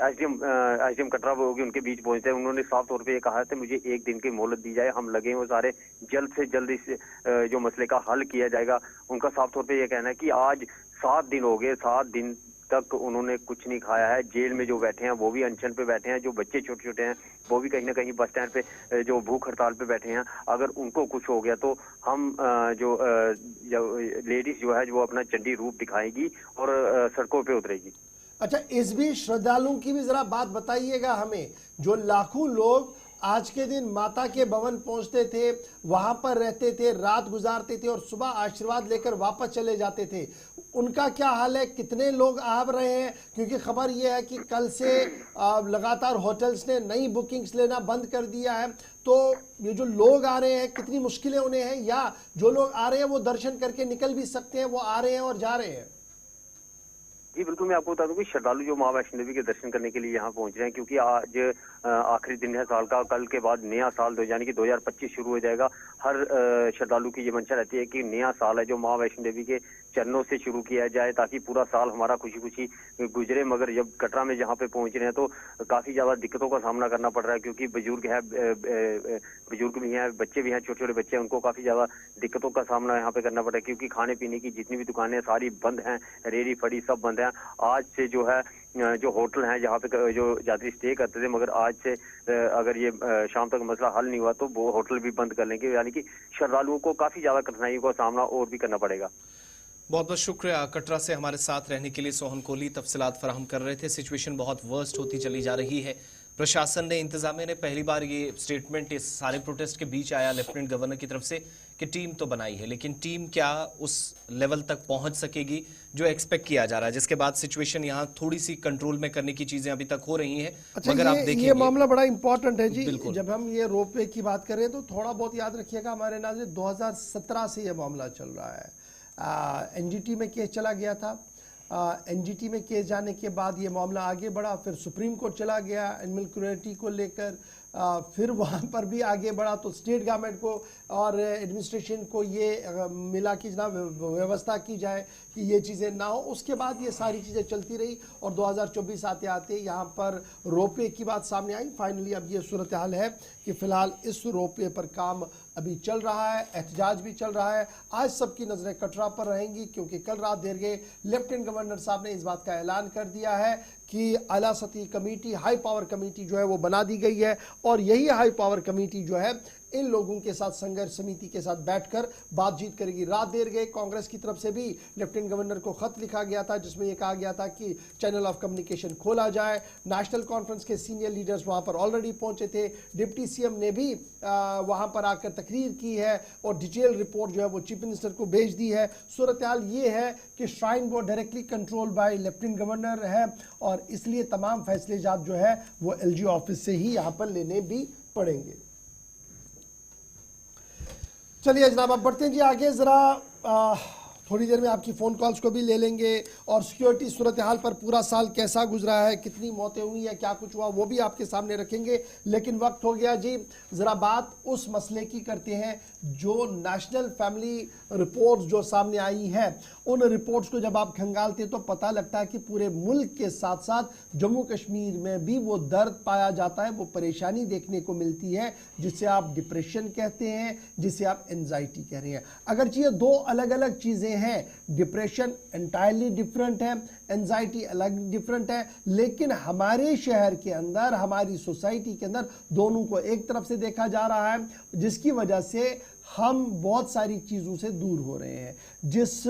एसडीएम कटरा वो उनके बीच पहुंचते हैं, उन्होंने साफ तौर पे ये कहा था मुझे 1 दिन की मोहलत दी जाए, हम लगे हैं वो सारे जल्द से जल्द इस जो मसले का हल किया जाएगा। उनका साफ तौर पे ये कहना है कि आज 7 दिन हो गए, 7 दिन तक उन्होंने कुछ नहीं खाया है। जेल में जो बैठे हैं वो भी अनशन पे बैठे हैं, जो बच्चे छोटे छोटे हैं वो भी कहीं ना कहीं बस स्टैंड पे जो भूख हड़ताल पे बैठे हैं। अगर उनको कुछ हो गया तो हम जो लेडीज जो है वो अपना चंडी रूप दिखाएगी और सड़कों पे उतरेगी। अच्छा, इस भी श्रद्धालुओं की भी जरा बात बताइएगा हमें, जो लाखों लोग आज के दिन माता के भवन पहुंचते थे, वहां पर रहते थे, रात गुजारते थे और सुबह आशीर्वाद लेकर वापस चले जाते थे, उनका क्या हाल है? कितने लोग आ रहे हैं? क्योंकि खबर यह है कि कल से लगातार होटल्स ने नई बुकिंग्स लेना बंद कर दिया है। तो ये जो लोग आ रहे हैं कितनी मुश्किलें उन्हें हैं, या जो लोग आ रहे हैं वो दर्शन करके निकल भी सकते हैं, वो आ रहे हैं और जा रहे हैं? जी बिल्कुल, मैं आपको बता दूं कि श्रद्धालु जो मां वैष्णो देवी के दर्शन करने के लिए यहाँ पहुंच रहे हैं, क्योंकि आज आखिरी दिन है साल का। कल के बाद नया साल यानी कि 2025 शुरू हो जाएगा। हर श्रद्धालु की ये मंशा रहती है कि नया साल है जो मां वैष्णो देवी के चरणों से शुरू किया जाए ताकि पूरा साल हमारा खुशी खुशी गुजरे। मगर जब कटरा में जहाँ पे पहुंच रहे हैं तो काफी ज्यादा दिक्कतों का सामना करना पड़ रहा है, क्योंकि बुजुर्ग भी हैं, बच्चे भी हैं, छोटे छोटे बच्चे हैं, उनको काफी ज्यादा दिक्कतों का सामना यहाँ पे करना पड़ रहा है। क्योंकि खाने पीने की जितनी भी दुकानें सारी बंद हैं, रेहड़ी फड़ी सब बंद हैं। आज से जो है जो होटल हैं जहाँ पे जो यात्री स्टे करते थे, मगर आज से अगर ये शाम तक मसला हल नहीं हुआ तो वो होटल भी बंद कर लेंगे। यानी कि श्रद्धालुओं को काफी ज्यादा कठिनाइयों का सामना और भी करना पड़ेगा। बहुत बहुत शुक्रिया कटरा से हमारे साथ रहने के लिए। सोहन कोहली तफसीलात फराहम कर रहे थे। सिचुएशन बहुत वर्स्ट होती चली जा रही है। प्रशासन ने, इंतजामिया ने पहली बार ये स्टेटमेंट इस सारे प्रोटेस्ट के बीच आया लेफ्टिनेंट गवर्नर की तरफ से कि टीम तो बनाई है, लेकिन टीम क्या उस लेवल तक पहुंच सकेगी जो एक्सपेक्ट किया जा रहा है, जिसके बाद सिचुएशन यहाँ थोड़ी सी कंट्रोल में करने की चीजें अभी तक हो रही हैं। अच्छा, मगर आप देखिए ये मामला बड़ा इंपॉर्टेंट है जी। जब हम ये रोपवे की बात करें तो थोड़ा बहुत याद रखिएगा, हमारे नाज़रीन 2017 से ये मामला चल रहा है। एनजीटी में केस चला गया था। एनजीटी में केस जाने के बाद ये मामला आगे बढ़ा, फिर सुप्रीम कोर्ट चला गया एनिमल क्रूएल्टी को लेकर, फिर वहाँ पर भी आगे बढ़ा। तो स्टेट गवर्नमेंट को और एडमिनिस्ट्रेशन को ये मिला कि जनाब व्यवस्था की जाए कि ये चीज़ें ना हो। उसके बाद ये सारी चीज़ें चलती रही और 2024 आते आते यहाँ पर रोपवे की बात सामने आई। फाइनली अब ये सूरत हाल है कि फ़िलहाल इस रोपवे पर काम अभी चल रहा है, एहतजाज भी चल रहा है। आज सबकी नज़रें कटरा पर रहेंगी, क्योंकि कल रात देर गए लेफ्टिनेंट गवर्नर साहब ने इस बात का ऐलान कर दिया है कि आला सतही कमेटी, हाई पावर कमेटी जो है वो बना दी गई है और यही हाई पावर कमेटी जो है इन लोगों के साथ संघर्ष समिति के साथ बैठकर बातचीत करेगी। रात देर गए कांग्रेस की तरफ से भी लेफ्टिनेंट गवर्नर को खत लिखा गया था, जिसमें यह कहा गया था कि चैनल ऑफ कम्युनिकेशन खोला जाए। नेशनल कॉन्फ्रेंस के सीनियर लीडर्स वहां पर ऑलरेडी पहुंचे थे। डिप्टी सीएम ने भी वहां पर आकर तकरीर की है और डिटेल रिपोर्ट जो है वो चीफ मिनिस्टर को भेज दी है। सूरत हाल ये है कि shrine board directly control by lieutenant governor है और इसलिए तमाम फैसले जो है वो एलजी ऑफिस से ही यहाँ पर लेने भी पड़ेंगे। चलिए जनाब, अब बढ़ते हैं जी आगे ज़रा। थोड़ी देर में आपकी फ़ोन कॉल्स को भी ले लेंगे और सिक्योरिटी सूरत हाल पर पूरा साल कैसा गुजरा है, कितनी मौतें हुई या क्या कुछ हुआ, वो भी आपके सामने रखेंगे। लेकिन वक्त हो गया जी, ज़रा बात उस मसले की करते हैं जो नेशनल फैमिली रिपोर्ट्स जो सामने आई हैं। उन रिपोर्ट्स को जब आप खंगालते तो पता लगता है कि पूरे मुल्क के साथ साथ जम्मू कश्मीर में भी वो दर्द पाया जाता है, वो परेशानी देखने को मिलती है जिसे आप डिप्रेशन कहते हैं, जिसे आप एंजाइटी कह रहे हैं। अगरचे ये दो अलग अलग चीज़ें हैं, डिप्रेशन एंटायरली डिफरेंट है, एंजाइटी अलग डिफरेंट है, लेकिन हमारे शहर के अंदर, हमारी सोसाइटी के अंदर दोनों को एक तरफ से देखा जा रहा है, जिसकी वजह से हम बहुत सारी चीज़ों से दूर हो रहे हैं। जिस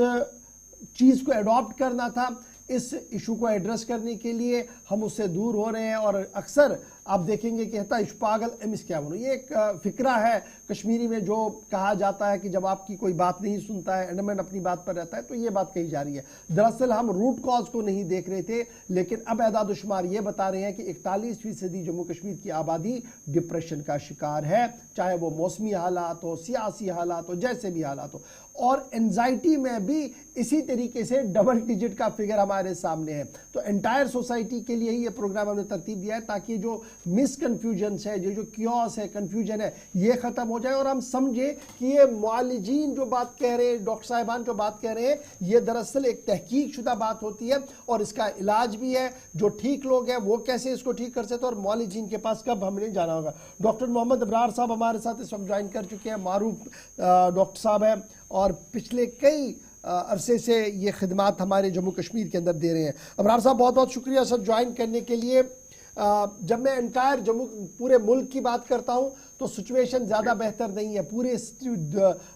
चीज़ को एडॉप्ट करना था, इस इशू को एड्रेस करने के लिए, हम उससे दूर हो रहे हैं। और अक्सर आप देखेंगे कहता इश पागल एमिस क्या बोलो, ये एक फिक्रा है कश्मीरी में जो कहा जाता है कि जब आपकी कोई बात नहीं सुनता है, एडमेंट अपनी बात पर रहता है, तो ये बात कही जा रही है। दरअसल हम रूट कॉज को नहीं देख रहे थे, लेकिन अब एदाद-ओ-शुमार ये बता रहे हैं कि 41% जम्मू कश्मीर की आबादी डिप्रेशन का शिकार है, चाहे वो मौसमी हालात हो, सियासी हालात हो, जैसे भी हालात हो। और एंजाइटी में भी इसी तरीके से डबल डिजिट का फिगर हमारे सामने है। तो एंटायर सोसाइटी के लिए ही ये प्रोग्राम हमने तरतीब दिया है, ताकि जो मिसकन्फ्यूजन है, जो क्योस है, कन्फ्यूजन है, ये ख़त्म हो जाए और हम समझे कि ये मुआलिजीन जो बात कह रहे हैं, डॉक्टर साहिबान जो बात कह रहे हैं, ये दरअसल एक तहकीक शुदा बात होती है और इसका इलाज भी है। जो ठीक लोग हैं वो कैसे इसको ठीक कर सकते हैं और मुआलिजीन के पास कब हमने जाना होगा। डॉक्टर मोहम्मद अबरार साहब हमारे साथ इस वक्त ज्वाइन कर चुके हैं, मारूफ डॉक्टर साहब हैं और पिछले कई अरसे से ये खिदमात हमारे जम्मू कश्मीर के अंदर दे रहे हैं। अबरार साहब बहुत बहुत शुक्रिया सर ज्वाइन करने के लिए। जब मैं एंटायर जम्मू पूरे मुल्क की बात करता हूँ तो सिचुएशन ज़्यादा बेहतर नहीं है। पूरे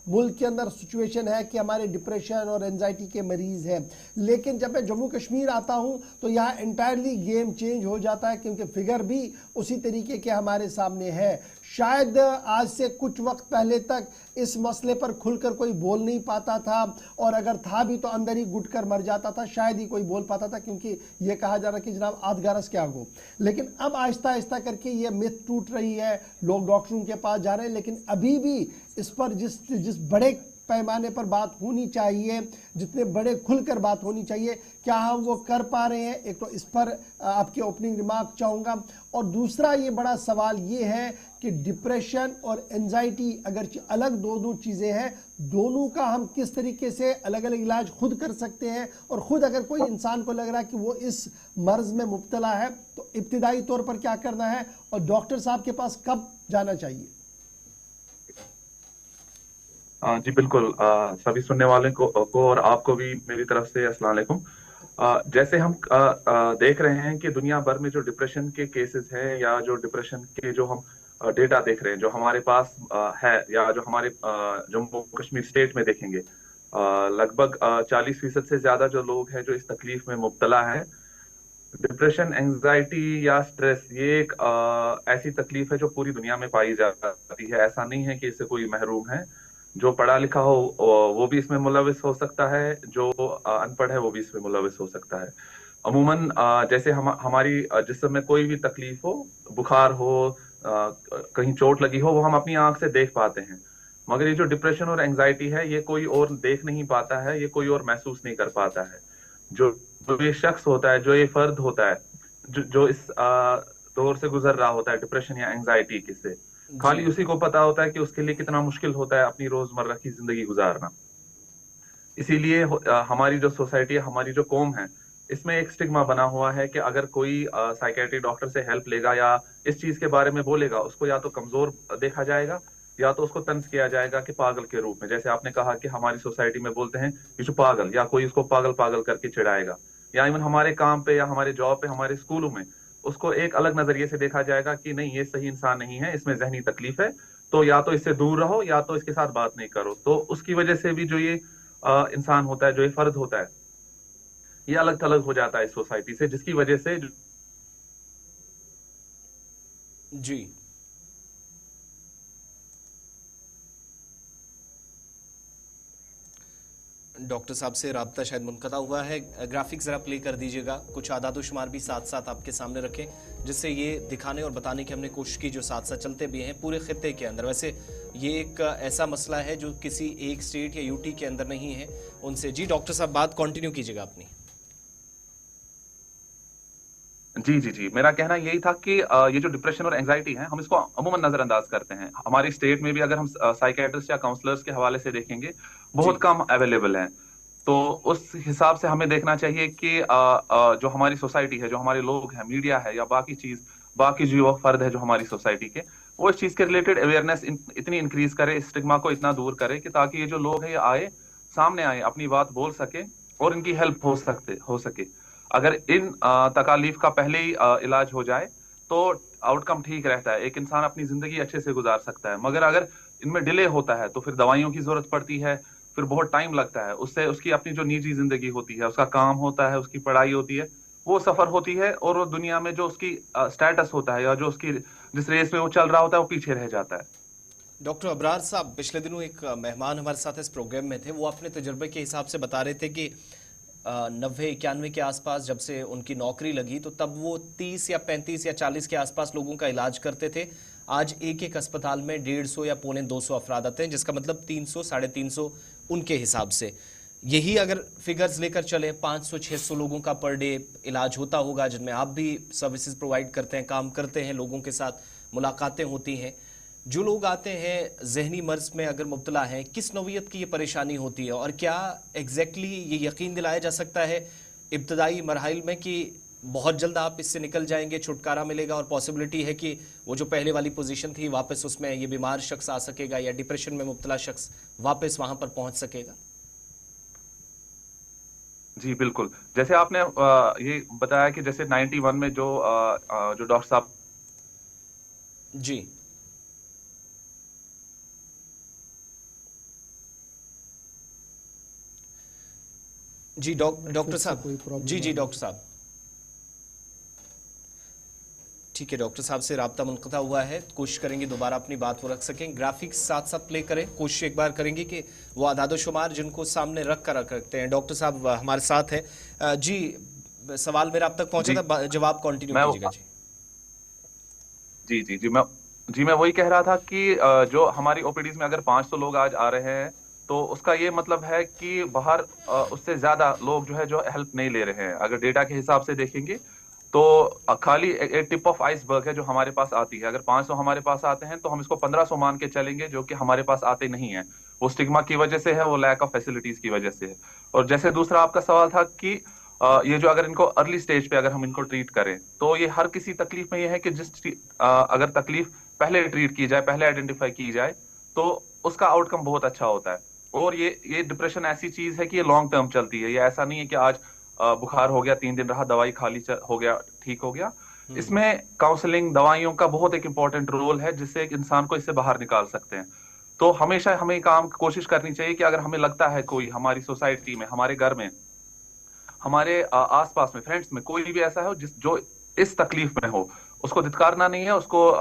मुल्क के अंदर सिचुएशन है कि हमारे डिप्रेशन और एंजाइटी के मरीज़ हैं, लेकिन जब मैं जम्मू कश्मीर आता हूँ तो यहाँ एंटायरली गेम चेंज हो जाता है, क्योंकि फिगर भी उसी तरीके के हमारे सामने है। शायद आज से कुछ वक्त पहले तक इस मसले पर खुलकर कोई बोल नहीं पाता था, और अगर था भी तो अंदर ही घुट कर मर जाता था, शायद ही कोई बोल पाता था, क्योंकि ये कहा जा रहा कि जनाब आधगारस क्या हो। लेकिन अब आहिस्ता आहिस्ता करके ये मिथ टूट रही है, लोग डॉक्टरों के पास जा रहे हैं, लेकिन अभी भी इस पर जिस बड़े पैमाने पर बात होनी चाहिए, जितने बड़े खुलकर बात होनी चाहिए, क्या हम वो कर पा रहे हैं? एक तो इस पर आपके ओपनिंग रिमार्क चाहूँगा, और दूसरा ये बड़ा सवाल ये है कि डिप्रेशन और एंजाइटी अगर अलग दो चीज़ें हैं, दोनों का हम किस तरीके से अलग अलग इलाज खुद कर सकते हैं, और ख़ुद अगर कोई इंसान को लग रहा है कि वो इस मर्ज़ में मुब्तला है तो इब्तिदाई तौर पर क्या करना है और डॉक्टर साहब के पास कब जाना चाहिए? जी बिल्कुल, सभी सुनने वाले को और आपको भी मेरी तरफ से अस्सलाम वालेकुम। जैसे हम देख रहे हैं कि दुनिया भर में जो डिप्रेशन के केसेस हैं या जो डिप्रेशन के जो हम डेटा देख रहे हैं, जो हमारे पास है या जो हमारे जम्मू कश्मीर स्टेट में देखेंगे, लगभग 40% से ज्यादा जो लोग हैं जो इस तकलीफ में मुब्तला है। डिप्रेशन, एंजाइटी या स्ट्रेस ये एक ऐसी तकलीफ है जो पूरी दुनिया में पाई जाती है। ऐसा नहीं है कि इससे कोई महरूम है। जो पढ़ा लिखा हो वो भी इसमें मुलविस हो सकता है, जो अनपढ़ है वो भी इसमें मुलविस हो सकता है। अमूमन जैसे हमारी जिस्म में कोई भी तकलीफ हो, बुखार हो, कहीं चोट लगी हो, वो हम अपनी आंख से देख पाते हैं। मगर ये जो डिप्रेशन और एंजाइटी है, ये कोई और देख नहीं पाता है, ये कोई और महसूस नहीं कर पाता है। जो ये शख्स होता है, जो ये फर्द होता है, जो इस दौर से गुजर रहा होता है डिप्रेशन या एंजाइटी के से, खाली उसी को पता होता है कि उसके लिए कितना मुश्किल होता है अपनी रोजमर्रा की जिंदगी गुजारना। इसीलिए हमारी जो सोसाइटी है, हमारी जो कौम है, इसमें एक स्टिग्मा बना हुआ है कि अगर कोई साइकेट्री डॉक्टर से हेल्प लेगा या इस चीज के बारे में बोलेगा, उसको या तो कमजोर देखा जाएगा या तो उसको तंज किया जाएगा कि पागल के रूप में। जैसे आपने कहा कि हमारी सोसाइटी में बोलते हैं ये जो पागल, या कोई उसको पागल पागल करके चिढ़ाएगा, या इवन हमारे काम पे या हमारे जॉब पे, हमारे स्कूलों में उसको एक अलग नजरिए से देखा जाएगा कि नहीं, ये सही इंसान नहीं है, इसमें जहनी तकलीफ है, तो या तो इससे दूर रहो या तो इसके साथ बात नहीं करो। तो उसकी वजह से भी जो ये इंसान होता है, जो ये फर्द होता है, ये अलग थलग हो जाता है इस सोसाइटी से, जिसकी वजह से जी डॉक्टर साहब से राब्ता शायद मुनक़ता हुआ है। ग्राफिक्स ज़रा प्ले कर दीजिएगा, कुछ आदाद-ओ-शुमार भी साथ साथ आपके सामने रखें, जिससे ये दिखाने और बताने की हमने कोशिश की जो साथ साथ चलते भी हैं पूरे खित्ते के अंदर। वैसे ये एक ऐसा मसला है जो किसी एक स्टेट या यूटी के अंदर नहीं है। उनसे जी डॉक्टर साहब बात कंटिन्यू कीजिएगा अपनी। जी, मेरा कहना यही था कि ये जो डिप्रेशन और एंजाइटी है, हम इसको अमूमन नजरअंदाज करते हैं। हमारी स्टेट में भी अगर हम साइकियाट्रिस्ट या काउंसलर्स के हवाले से देखेंगे, बहुत कम अवेलेबल हैं। तो उस हिसाब से हमें देखना चाहिए कि जो हमारी सोसाइटी है, जो हमारे लोग हैं, मीडिया है या बाकी जो फर्द है जो हमारी सोसाइटी के, वो इस चीज के रिलेटेड अवेयरनेस इतनी इंक्रीज करे, स्टिग्मा को इतना दूर करे कि ताकि ये जो लोग हैं ये सामने आए, अपनी बात बोल सके और इनकी हेल्प हो सके। अगर इन तकालीफ का पहले ही इलाज हो जाए तो आउटकम ठीक रहता है, एक इंसान अपनी जिंदगी अच्छे से गुजार सकता है। मगर अगर इनमें डिले होता है तो फिर दवाइयों की जरूरत पड़ती है, फिर बहुत टाइम लगता है, उससे उसकी अपनी जो निजी जिंदगी होती है, उसका काम होता है, उसकी पढ़ाई होती है, वो सफर होती है और वो दुनिया में जो उसकी स्टेटस होता है या जो उसकी जिस रेस में वो चल रहा होता है वो पीछे रह जाता है। डॉक्टर अबरार साहब, पिछले दिनों एक मेहमान हमारे साथ इस प्रोग्राम में थे, वो अपने तजुर्बे के हिसाब से बता रहे थे कि 90-91 के आसपास जब से उनकी नौकरी लगी तो तब वो 30 या 35 या 40 के आसपास लोगों का इलाज करते थे। आज एक अस्पताल में 150 या 250 अफराद आते हैं, जिसका मतलब 300-350 उनके हिसाब से। यही अगर फिगर्स लेकर चले 500-600 लोगों का पर डे इलाज होता होगा, जिनमें आप भी सर्विसेज प्रोवाइड करते हैं, काम करते हैं, लोगों के साथ मुलाकातें होती हैं। जो लोग आते हैं जहनी मर्ज में अगर मुब्तला हैं, किस नौइयत की ये परेशानी होती है और क्या एग्जैक्टली ये यकीन दिलाया जा सकता है इब्तदाई मरहल में कि बहुत जल्द आप इससे निकल जाएंगे, छुटकारा मिलेगा और पॉसिबिलिटी है कि वो जो पहले वाली पोजीशन थी वापस उसमें ये बीमार शख्स आ सकेगा या डिप्रेशन में मुब्तला शख्स वापस वहां पर पहुंच सकेगा? जी बिल्कुल, जैसे आपने ये बताया कि जैसे 91 में जो डॉक्टर साहब जी डॉक्टर साहब जी डॉक्टर साहब ठीक है, डॉक्टर साहब से राब्ता मुनक़ता हुआ है, कोशिश करेंगे दोबारा अपनी बात वो रख सकें। ग्राफिक्स साथ साथ प्ले करें, कोशिश एक बार करेंगे कि वो आदाद-ओ-शुमार जिनको सामने रख रखते हैं। डॉक्टर साहब हमारे साथ है जी, सवाल मेरा आप तक पहुंचा था, जवाब कंटिन्यू कीजिएगा जी। मैं वही कह रहा था कि जो हमारी ओपीडीज में अगर 500 लोग आज आ रहे हैं तो उसका ये मतलब है कि बाहर उससे ज्यादा लोग जो है जो हेल्प नहीं ले रहे हैं। अगर डेटा के हिसाब से देखेंगे तो खाली एक टिप ऑफ आइसबर्ग है जो हमारे पास आती है। अगर 500 हमारे पास आते हैं तो हम इसको 1500 मान के चलेंगे, जो कि हमारे पास आते नहीं है। वो स्टिग्मा की वजह से है, वो लैक ऑफ फैसिलिटीज की वजह से है। और जैसे दूसरा आपका सवाल था कि ये जो अगर इनको अर्ली स्टेज पे अगर हम इनको ट्रीट करें तो ये हर किसी तकलीफ में ये है कि अगर तकलीफ पहले ट्रीट की जाए, पहले आइडेंटिफाई की जाए तो उसका आउटकम बहुत अच्छा होता है। और ये डिप्रेशन ऐसी चीज है कि ये लॉन्ग टर्म चलती है। ये ऐसा नहीं है कि आज बुखार हो गया, 3 दिन रहा, दवाई खा ली, हो गया, ठीक हो गया। इसमें काउंसलिंग, दवाइयों का बहुत एक इंपॉर्टेंट रोल है जिससे एक इंसान को इससे बाहर निकाल सकते हैं। तो हमेशा हमें कोशिश करनी चाहिए कि अगर हमें लगता है कोई हमारी सोसाइटी में, हमारे घर में, हमारे आसपास में, फ्रेंड्स में कोई भी ऐसा हो जो इस तकलीफ में हो, उसको धिक्कारना नहीं है, उसको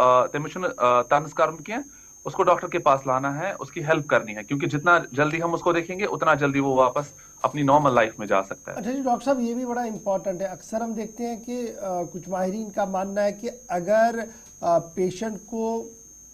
तंज करके उसको डॉक्टर के पास लाना है, उसकी हेल्प करनी है, क्योंकि जितना जल्दी हम उसको देखेंगे उतना जल्दी वो वापस अपनी नॉर्मल लाइफ में जा सकता है। अच्छा जी डॉक्टर साहब, ये भी बड़ा इंपॉर्टेंट है। अक्सर हम देखते हैं कि कुछ माहिरीन का मानना है कि अगर पेशेंट को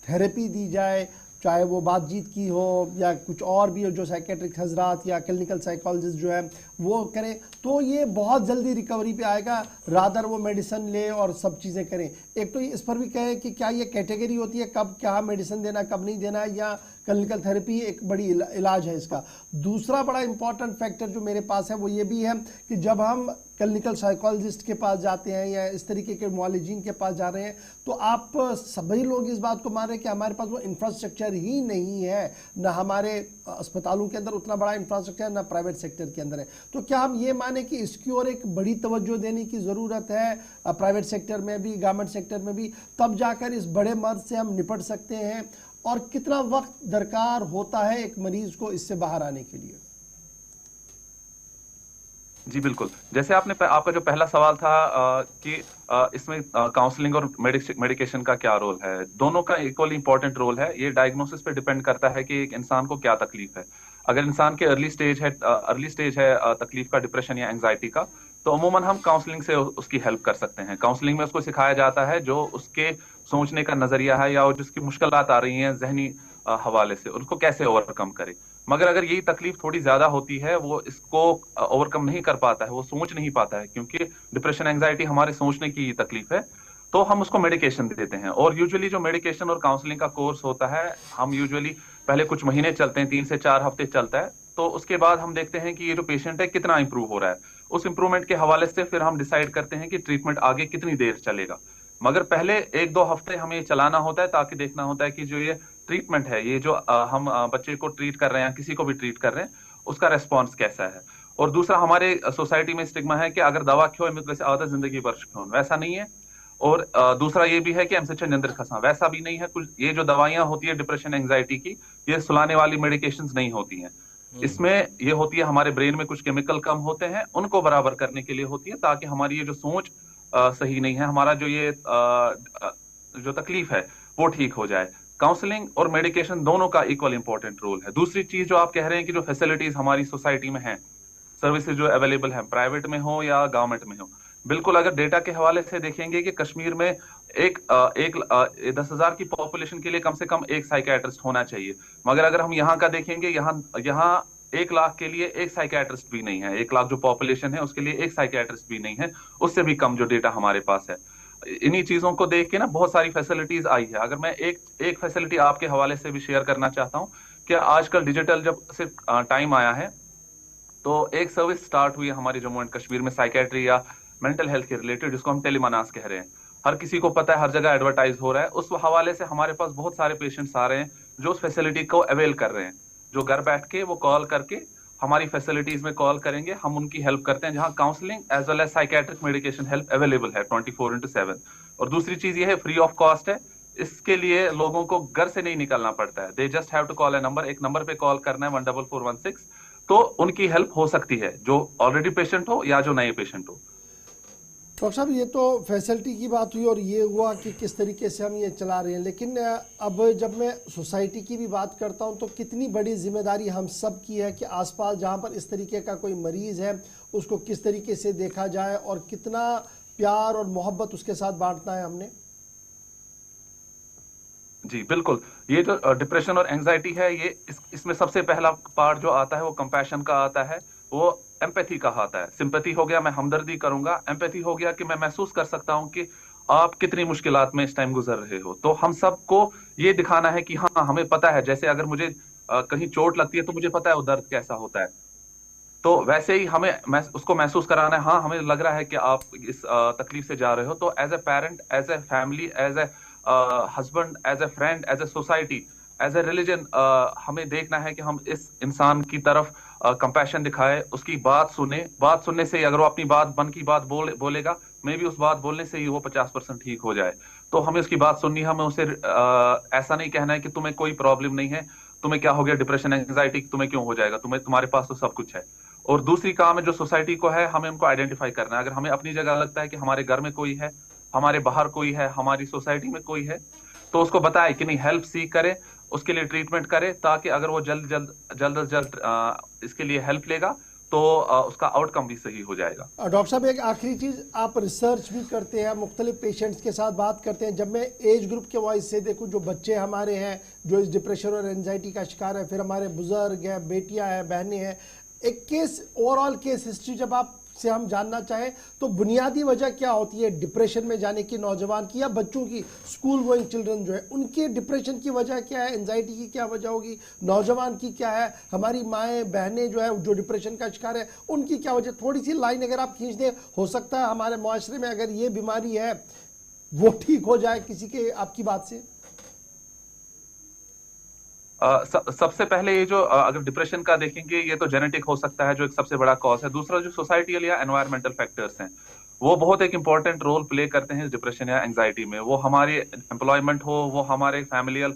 थेरेपी दी जाए, चाहे वो बातचीत की हो या कुछ और भी हो, जो साइकेट्रिक हजरात या क्लिनिकल साइकोलॉजिस्ट जो है वो करें, तो ये बहुत जल्दी रिकवरी पे आएगा, रादर वो मेडिसिन ले और सब चीज़ें करें। एक तो इस पर भी कहें कि क्या ये कैटेगरी होती है, कब क्या मेडिसिन देना, कब नहीं देना, या क्लिनिकल थेरेपी एक बड़ी इलाज है इसका? दूसरा बड़ा इंपॉर्टेंट फैक्टर जो मेरे पास है वो ये भी है कि जब हम क्लिनिकल साइकोलॉजिस्ट के पास जाते हैं या इस तरीके के मुआलिजीन के पास जा रहे हैं तो आप सभी लोग इस बात को मान रहे हैं कि हमारे पास वो इंफ्रास्ट्रक्चर ही नहीं है, ना हमारे अस्पतालों के अंदर उतना बड़ा इंफ्रास्ट्रक्चर, ना प्राइवेट सेक्टर के अंदर है। तो क्या हम ये माने कि इसकी ओर एक बड़ी तवज्जो देने की ज़रूरत है प्राइवेट सेक्टर में भी, गवर्नमेंट सेक्टर में भी, तब जाकर इस बड़े मर्ज से हम निपट सकते हैं? और कितना वक्त दरकार होता है एक मरीज को इससे बाहर आने के लिए? जी बिल्कुल, जैसे आपका जो पहला सवाल था कि इसमें काउंसलिंग और मेडिकेशन का क्या रोल है, दोनों का इक्वली इंपॉर्टेंट रोल है। ये डायग्नोसिस पे डिपेंड करता है कि एक इंसान को क्या तकलीफ है। अगर इंसान के अर्ली स्टेज है तकलीफ का, डिप्रेशन या एंजाइटी का, तो अमूमन हम काउंसलिंग से उसकी हेल्प कर सकते हैं। काउंसलिंग में उसको सिखाया जाता है जो उसके सोचने का नजरिया है या जिसकी मुश्किलात आ रही हैं जहनी हवाले से, उनको कैसे ओवरकम करे। मगर अगर यही तकलीफ थोड़ी ज्यादा होती है, वो इसको ओवरकम नहीं कर पाता है, वो सोच नहीं पाता है, क्योंकि डिप्रेशन एंजाइटी हमारे सोचने की तकलीफ है, तो हम उसको मेडिकेशन देते हैं। और यूजुअली जो मेडिकेशन और काउंसलिंग का कोर्स होता है, हम यूजुअली पहले कुछ महीने चलते हैं, 3 से 4 हफ्ते चलता है, तो उसके बाद हम देखते हैं कि ये जो पेशेंट है कितना इंप्रूव हो रहा है। उस इंप्रूवमेंट के हवाले से फिर हम डिसाइड करते हैं कि ट्रीटमेंट आगे कितनी देर चलेगा। मगर पहले 1-2 हफ्ते हमें चलाना होता है, ताकि देखना होता है कि जो ये ट्रीटमेंट है, ये जो हम बच्चे को ट्रीट कर रहे हैं, किसी को भी ट्रीट कर रहे हैं, उसका रेस्पॉन्स कैसा है। और दूसरा, हमारे सोसाइटी में स्टिग्मा है कि अगर दवा क्यों वैसे आदत जिंदगी भर क्यों, वैसा नहीं है। और दूसरा ये भी है कि हमसे निंद्र खसा, वैसा भी नहीं है। कुछ ये जो दवाइयां होती है डिप्रेशन एंजाइटी की, ये सुलाने वाली मेडिकेशंस नहीं होती हैं। इसमें ये होती है हमारे ब्रेन में कुछ केमिकल कम होते हैं, उनको बराबर करने के लिए होती है, ताकि हमारी ये जो सोच सही नहीं है, हमारा जो ये जो तकलीफ है वो ठीक हो जाए। काउंसलिंग और मेडिकेशन दोनों का इक्वल इंपॉर्टेंट रोल है। दूसरी चीज जो आप कह रहे हैं कि जो फैसिलिटीज हमारी सोसाइटी में हैं, सर्विसेज जो अवेलेबल हैं, प्राइवेट में हो या गवर्नमेंट में हो, बिल्कुल अगर डेटा के हवाले से देखेंगे कि कश्मीर में 10,000 की पॉपुलेशन के लिए कम से कम एक साइकियाट्रिस्ट होना चाहिए। मगर अगर हम यहाँ का देखेंगे, यहाँ 1 लाख के लिए एक साइकियाट्रिस्ट भी नहीं है। 1 लाख जो पॉपुलेशन है उसके लिए एक साइकियाट्रिस्ट भी नहीं है, उससे भी कम जो डेटा हमारे पास है। इन्हीं चीजों को देख के ना बहुत सारी फैसिलिटीज आई है। अगर मैं एक फैसिलिटी आपके हवाले से भी शेयर करना चाहता हूँ कि आजकल डिजिटल जब से टाइम आया है, तो एक सर्विस स्टार्ट हुई है हमारी जम्मू एंड कश्मीर में, साइकियाट्री या मेंटल हेल्थ के रिलेटेड, जिसको हम टेलीमनास कह रहे हैं। हर किसी को पता है, हर जगह एडवर्टाइज हो रहा है। उस हवाले से हमारे पास बहुत सारे पेशेंट्स आ रहे हैं जो उस फैसिलिटी को अवेल कर रहे हैं, जो घर बैठ के वो कॉल करके हमारी फैसिलिटीज में कॉल करेंगे, हम उनकी हेल्प करते हैं, जहां counselling as well as psychiatric medication help available है 24/7। और दूसरी चीज ये है, फ्री ऑफ कॉस्ट है। इसके लिए लोगों को घर से नहीं निकलना पड़ता है, they just have to call एक नंबर पे कॉल करना है 14416, तो उनकी हेल्प हो सकती है, जो ऑलरेडी पेशेंट हो या जो नए पेशेंट हो। डॉक्टर साहब, ये तो फैसिलिटी की बात हुई और ये हुआ कि किस तरीके से हम ये चला रहे हैं, लेकिन अब जब मैं सोसाइटी की भी बात करता हूँ, तो कितनी बड़ी जिम्मेदारी हम सब की है कि आसपास जहाँ पर इस तरीके का कोई मरीज़ है उसको किस तरीके से देखा जाए और कितना प्यार और मोहब्बत उसके साथ बांटना है हमने। जी बिल्कुल, ये जो डिप्रेशन और एंजाइटी है, ये इसमें सबसे पहला पार्ट जो आता है वो कंपैशन का आता है, वो एम्पैथी का आता है। सिंपैथी हो गया मैं हमदर्दी करूंगा, एम्पैथी हो गया कि मैं महसूस कर सकता हूं कि आप कितनी मुश्किलात में इस टाइम गुजर रहे हो। तो हम सबको ये दिखाना है कि हाँ, हमें पता है, जैसे अगर मुझे कहीं चोट लगती है तो मुझे पता है वो दर्द कैसा होता है, तो वैसे ही हमें उसको महसूस कराना है। हाँ, हमें लग रहा है कि आप इस तकलीफ से जा रहे हो, तो as a parent, as a family, as a husband, as a friend, as a society, as a religion, हमें देखना है कि हम इस इंसान की तरफ कंपैशन दिखाए, उसकी बात सुने। बात सुनने से ही अगर वो अपनी बात, मन की बात बोलेगा, मे भी उस बात बोलने से ही वो 50% ठीक हो जाए। तो हमें उसकी बात सुननी है, हमें उसे ऐसा नहीं कहना है कि तुम्हें कोई प्रॉब्लम नहीं है, तुम्हें क्या हो गया, डिप्रेशन एंजाइटी तुम्हें क्यों हो जाएगा, तुम्हारे पास तो सब कुछ है। और दूसरी काम है जो सोसाइटी को है, हमें उनको आइडेंटिफाई करना है। अगर हमें अपनी जगह लगता है कि हमारे घर में कोई है, हमारे बाहर कोई है, हमारी सोसाइटी में कोई है, तो उसको बताए कि नहीं, हेल्प सीख करे, उसके लिए ट्रीटमेंट करे, ताकि अगर वो जल्द इसके लिए हेल्प लेगा तो उसका आउटकम भी सही हो जाएगा। डॉक्टर साहब, एक आखिरी चीज, आप रिसर्च भी करते हैं, मुख्तलिफ पेशेंट्स के साथ बात करते हैं। जब मैं एज ग्रुप के वाइज से देखूं, जो बच्चे हमारे हैं जो इस डिप्रेशन और एंजाइटी का शिकार है, फिर हमारे बुजुर्ग हैं, बेटियां हैं, बहनें हैं, एक केस, ओवरऑल केस हिस्ट्री जब आप से हम जानना चाहें, तो बुनियादी वजह क्या होती है डिप्रेशन में जाने की, नौजवान की या बच्चों की, स्कूल गोइंग चिल्ड्रन जो है, उनके डिप्रेशन की वजह क्या है, एंजाइटी की क्या वजह होगी, नौजवान की क्या है, हमारी माएँ बहनें जो है जो डिप्रेशन का शिकार है उनकी क्या वजह? थोड़ी सी लाइन अगर आप खींच दें, हो सकता है हमारे माशरे में अगर ये बीमारी है वो ठीक हो जाए किसी के, आपकी बात से। सबसे पहले ये जो अगर डिप्रेशन का देखेंगे, ये तो जेनेटिक हो सकता है, जो एक सबसे बड़ा कॉज है। दूसरा जो सोसाइटियल या एनवायरमेंटल फैक्टर्स हैं, वो बहुत एक इंपॉर्टेंट रोल प्ले करते हैं डिप्रेशन या एंजाइटी में। वो हमारी एम्प्लॉयमेंट हो, वो हमारे फैमिलियल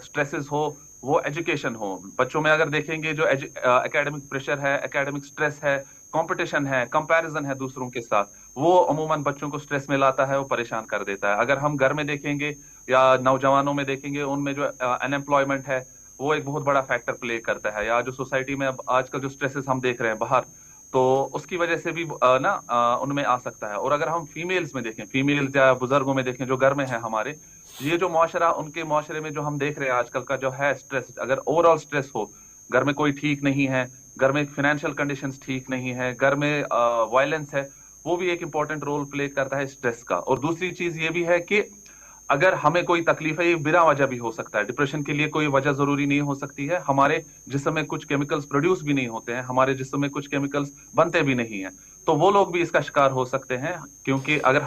स्ट्रेसेस हो, वो एजुकेशन हो। बच्चों में अगर देखेंगे जो एकेडमिक प्रेशर है, एकेडमिक स्ट्रेस है, कंपटीशन है, कंपैरिजन है दूसरों के साथ, वो अमूमन बच्चों को स्ट्रेस में लाता है, वो परेशान कर देता है। अगर हम घर में देखेंगे या नौजवानों में देखेंगे, उनमें जो अनएम्प्लॉयमेंट है, वो एक बहुत बड़ा फैक्टर प्ले करता है। या जो सोसाइटी में अब आजकल जो स्ट्रेसेस हम देख रहे हैं बाहर, तो उसकी वजह से भी उनमें आ सकता है। और अगर हम फीमेल्स में देखें, फीमेल्स या बुजुर्गों में देखें जो घर में है हमारे, ये जो मुआशरा, उनके मुआशरे में जो हम देख रहे हैं आजकल का जो है स्ट्रेस, अगर ओवरऑल स्ट्रेस हो, घर में कोई ठीक नहीं है, घर में फाइनेंशियल कंडीशंस ठीक नहीं है, घर में वायलेंस है, वो भी एक इंपॉर्टेंट रोल प्ले करता है स्ट्रेस का। और दूसरी चीज ये भी है कि अगर हमें कोई तकलीफ है, ये बिना वजह भी हो सकता है। डिप्रेशन के लिए कोई वजह जरूरी नहीं हो सकती है। हमारे जिस्म में कुछ केमिकल्स प्रोड्यूस भी नहीं होते हैं, हमारे जिस्म में कुछ केमिकल्स बनते भी नहीं है, तो वो लोग भी इसका शिकार हो सकते हैं। क्योंकि अगर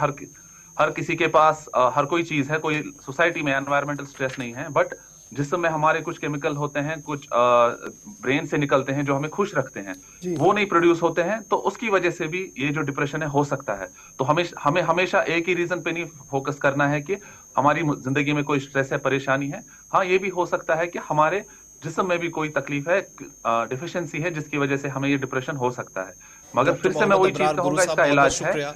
हर किसी के पास हर कोई चीज है, कोई सोसाइटी में एनवायरमेंटल स्ट्रेस नहीं है, बट जिसम में हमारे कुछ केमिकल होते हैं, कुछ ब्रेन से निकलते हैं जो हमें खुश रखते हैं, वो नहीं प्रोड्यूस होते हैं, तो उसकी वजह से भी ये जो डिप्रेशन है हो सकता है। तो हमें हमेशा एक ही रीजन पे नहीं फोकस करना है कि हमारी जिंदगी में कोई स्ट्रेस है, परेशानी है। हाँ, ये भी हो सकता है कि हमारे जिस्म में भी कोई तकलीफ है, डिफिशियंसी है, जिसकी वजह से हमें ये डिप्रेशन हो सकता है। मगर फिर से मैं वही चीज कहूंगा, इसका इलाज है।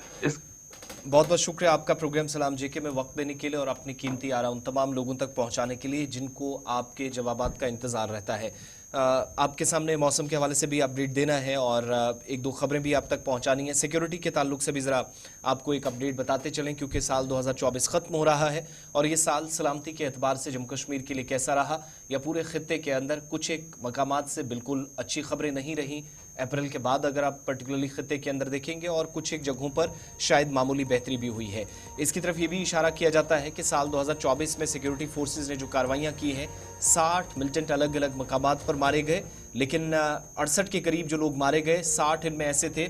बहुत बहुत शुक्रिया आपका प्रोग्राम सलाम जेके में वक्त देने के लिए और अपनी कीमती आरा उन तमाम लोगों तक पहुंचाने के लिए जिनको आपके जवाबात का इंतजार रहता है। आपके सामने मौसम के हवाले से भी अपडेट देना है और एक दो खबरें भी आप तक पहुंचानी है। सिक्योरिटी के ताल्लुक से भी ज़रा आपको एक अपडेट बताते चलें, क्योंकि साल 2024 ख़त्म हो रहा है और ये साल सलामती के एतबार से जम्मू कश्मीर के लिए कैसा रहा या पूरे खित्ते के अंदर कुछ एक मकामात से बिल्कुल अच्छी खबरें नहीं रहीं अप्रैल के बाद, अगर आप पर्टिकुलरली खित्ते के अंदर देखेंगे, और कुछ एक जगहों पर शायद मामूली बेहतरी भी हुई है। इसकी तरफ ये भी इशारा किया जाता है कि साल 2024 में सिक्योरिटी फोर्सेस ने जो कार्रवाइयाँ की हैं, 60 मिलिटेंट अलग अलग मकामात पर मारे गए, लेकिन 68 के करीब जो लोग मारे गए, 60 इनमें ऐसे थे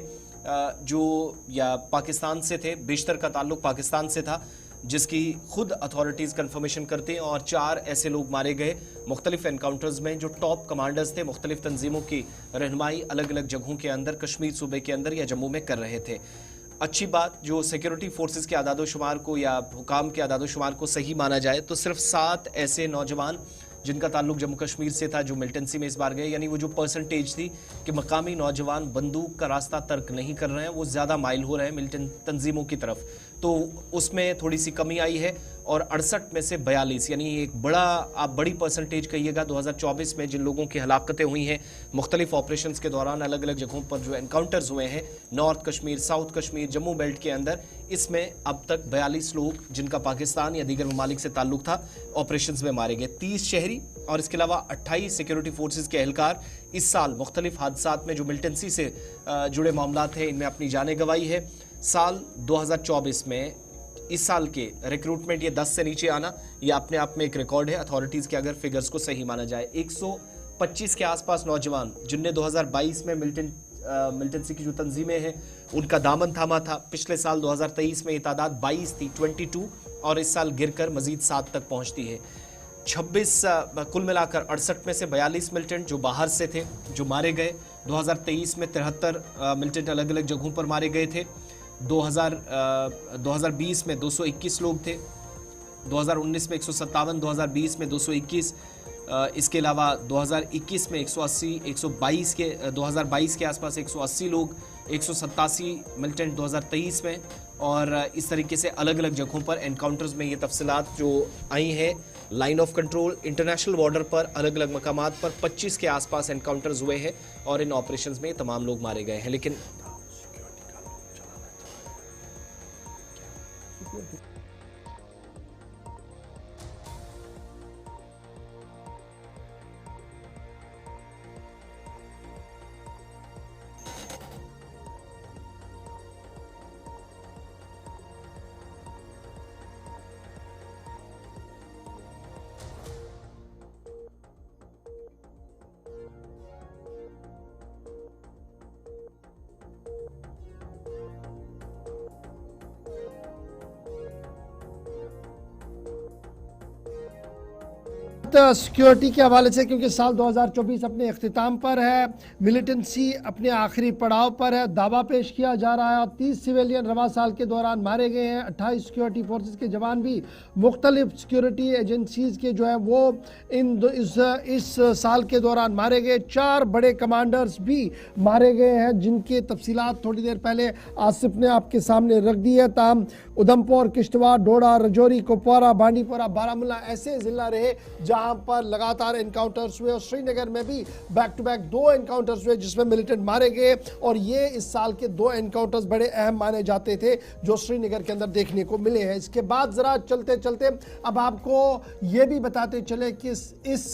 जो या पाकिस्तान से थे, बेशतर का ताल्लुक पाकिस्तान से था, जिसकी खुद अथॉरिटीज़ कंफर्मेशन करते हैं, और 4 ऐसे लोग मारे गए मुख्तलिफ एनकाउंटर्स में जो टॉप कमांडर्स थे, मुख्तलिफ तंजीमों की रहनुमाई अलग अलग जगहों के अंदर कश्मीर सूबे के अंदर या जम्मू में कर रहे थे। अच्छी बात, जो सिक्योरिटी फोर्सेस के आदादोशुमार को या हुकाम के आदादोशुमार को सही माना जाए तो सिर्फ 7 ऐसे नौजवान जिनका ताल्लुक जम्मू कश्मीर से था जो मिलिटेंसी में इस बार गए, यानी वो जो परसेंटेज थी कि मकामी नौजवान बंदूक का रास्ता तर्क नहीं कर रहे हैं, वो ज़्यादा माइल हो रहे हैं मिलिटेंट तंजीमों की तरफ, तो उसमें थोड़ी सी कमी आई है। और 68 में से 42, यानी एक आप बड़ी परसेंटेज कहिएगा 2024 में जिन लोगों की हलाकतें हुई हैं मुख्तलिफ ऑपरेशंस के दौरान अलग अलग जगहों पर जो एनकाउंटर्स हुए हैं north Kashmir, south Kashmir, Jammu belt के अंदर, इसमें अब तक 42 लोग जिनका पाकिस्तान या दीगर ममालिक से ताल्लुक था ऑपरेशंस में मारे गए। 30 शहरी और इसके अलावा 28 सिक्योरिटी फोर्सेज के एहलकार इस साल मुख्तलिफ हादसात में जो मिलिटेंसी से जुड़े मामला थे इनमें अपनी जानें गंवाई है। साल 2024 में इस साल के रिक्रूटमेंट ये 10 से नीचे आना ये अपने आप में एक रिकॉर्ड है अथॉरिटीज़ के अगर फिगर्स को सही माना जाए। 125 के आसपास नौजवान जिनने 2022 में मिलिटेंसी की जो तंजीमें हैं उनका दामन थामा था। पिछले साल 2023 में ये तादाद 22 थी, 22, और इस साल गिरकर मजीद 7 तक पहुंचती है। 26 कुल मिलाकर 68 में से 42 मिलिटेंट जो बाहर से थे जो मारे गए। 2023 में 73 मिलिटेंट अलग अलग जगहों पर मारे गए थे। 2020 में 221 लोग थे, 2019 में 157, 2020 में 221, इसके अलावा 2021 में 180, 122 के 2022 के आसपास 180 लोग, 187 मिलिटेंट 2023 में, और इस तरीके से अलग अलग जगहों पर एनकाउंटर्स में ये तफसीलात जो आई हैं। Line of control, international border पर अलग अलग मकामात पर 25 के आसपास एनकाउंटर्स हुए हैं और इन ऑपरेशंस में तमाम लोग मारे गए हैं। लेकिन सिक्योरिटी के हवाले से, क्योंकि साल 2024 अपने अख्तिताम पर है, मिलिटेंसी अपने आखिरी पड़ाव पर है, दावा पेश किया जा रहा है। 30 सिविलियन रवा साल के दौरान मारे गए हैं। 28 सिक्योरिटी फोर्सेस के जवान भी मुख्तलिफ सिक्योरिटी एजेंसीज़ के जो है वो इस साल के दौरान मारे गए। 4 बड़े कमांडर्स भी मारे गए हैं जिनके तफसीलात थोड़ी देर पहले आसिफ ने आपके सामने रख दी है। ताहम उधमपुर, किश्तवाड़, डोडा, राजौरी, कुपवारा, बांडीपुरा, बारामूला ऐसे जिला रहे जहां पर लगातार एनकाउंटर्स हुए और श्रीनगर में भी बैक टू बैक 2 एनकाउंटर्स हुए जिसमें मिलिटेंट मारे गए और ये इस साल के 2 एनकाउंटर्स बड़े अहम माने जाते थे जो श्रीनगर के अंदर देखने को मिले हैं। इसके बाद जरा चलते चलते अब आपको ये भी बताते चले कि इस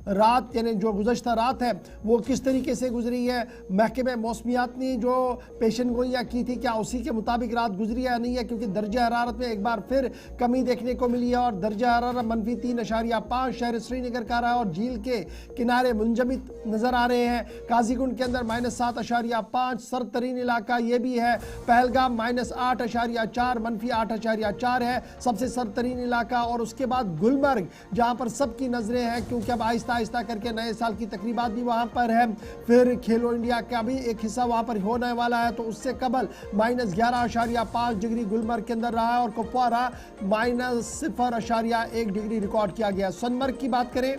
रात यानी जो गुज़श्ता रात है वो किस तरीके से गुजरी है। महकमे मौसमियात ने जो पेशन गोइयाँ की थी क्या उसी के मुताबिक रात गुजरी है या नहीं है, क्योंकि दर्जा हरारत में एक बार फिर कमी देखने को मिली है और दर्जा हरारत -3.5 शहर श्रीनगर का रहा और झील के किनारे मुंजमिद नजर आ रहे हैं। काजीगुंड के अंदर -7.5, सरतरीन इलाका ये भी है। पहलगाम -8.4, -8.4 है सबसे सरतरीन इलाका। और उसके बाद गुलमर्ग जहां पर सबकी नजरें हैं क्योंकि अब आहिस्ता आहिस्ता करके नए साल की तकरीबात भी वहां पर है। फिर खेलो इंडिया का भी एक हिस्सा वहां पर होने वाला है तो उससे कबल -11.5 डिग्री गुलमर्ग के अंदर रहा है और कुपवारा -0.1 डिग्री रिकॉर्ड किया गया। सोनमर्ग की बात करें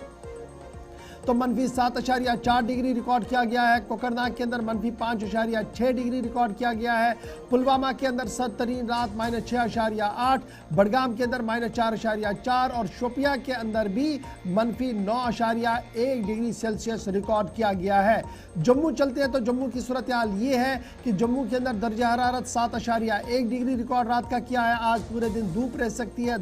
तो -7.4 डिग्री रिकॉर्ड किया गया है। कोकरनाग के अंदर -5.6 डिग्री रिकॉर्ड किया गया है। पुलवामा के अंदर सरतरीन रात -6.8, बडगाम के अंदर -4.4 और शोपिया के अंदर भी -9.1 डिग्री सेल्सियस रिकॉर्ड किया गया है। जम्मू चलते हैं तो जम्मू की सूरत हाल ये है कि जम्मू के अंदर दर्जा हरारत 7.1 डिग्री रिकॉर्ड रात का किया है। आज पूरे दिन धूप रह सकती है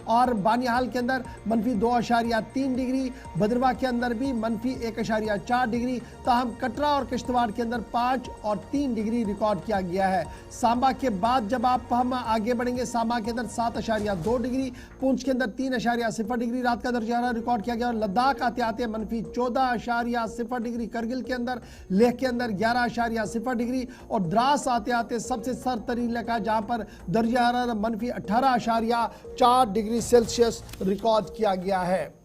और बानिहाल के अंदर -2.3 डिग्री, भद्रवाह के अंदर भी -1.4 डिग्री। ताहम कटरा और किश्तवाड़ के अंदर 5 और 3 डिग्री रिकॉर्ड किया गया है। सांबा के बाद जब हम आगे बढ़ेंगे सांबा के अंदर 7.2 डिग्री, पुंछ के अंदर 3.0 डिग्री रात का दर्जा रिकॉर्ड किया गया और लद्दाख आते आते -14.0 डिग्री करगिल के अंदर, लेह के अंदर 11.0 डिग्री और द्रास आते आते सबसे सरतरीन इलाका जहां पर दर्जा हरारत -18.4 डिग्री सेल्सियस रिकॉर्ड किया गया है।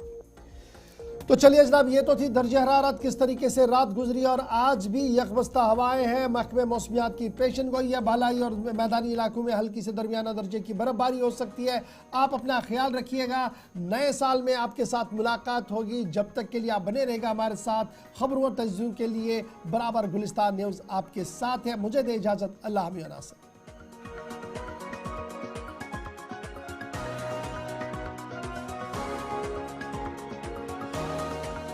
तो चलिए जनाब ये तो थी दर्जा हरारत किस तरीके से रात गुजरी और आज भी यकबस्ता हवाएं हैं। महकमे मौसमियात की पेशन गोई है, बालाई और मैदानी इलाकों में हल्की से दरमियाना दर्जे की बर्फबारी हो सकती है। आप अपना ख्याल रखिएगा। नए साल में आपके साथ मुलाकात होगी। जब तक के लिए आप बने रहेगा हमारे साथ। खबरों और तज्ज़ियों के लिए बराबर गुलिस्तान न्यूज़ आपके साथ है। मुझे दे इजाज़त। अल्लाह हाफ़िज़।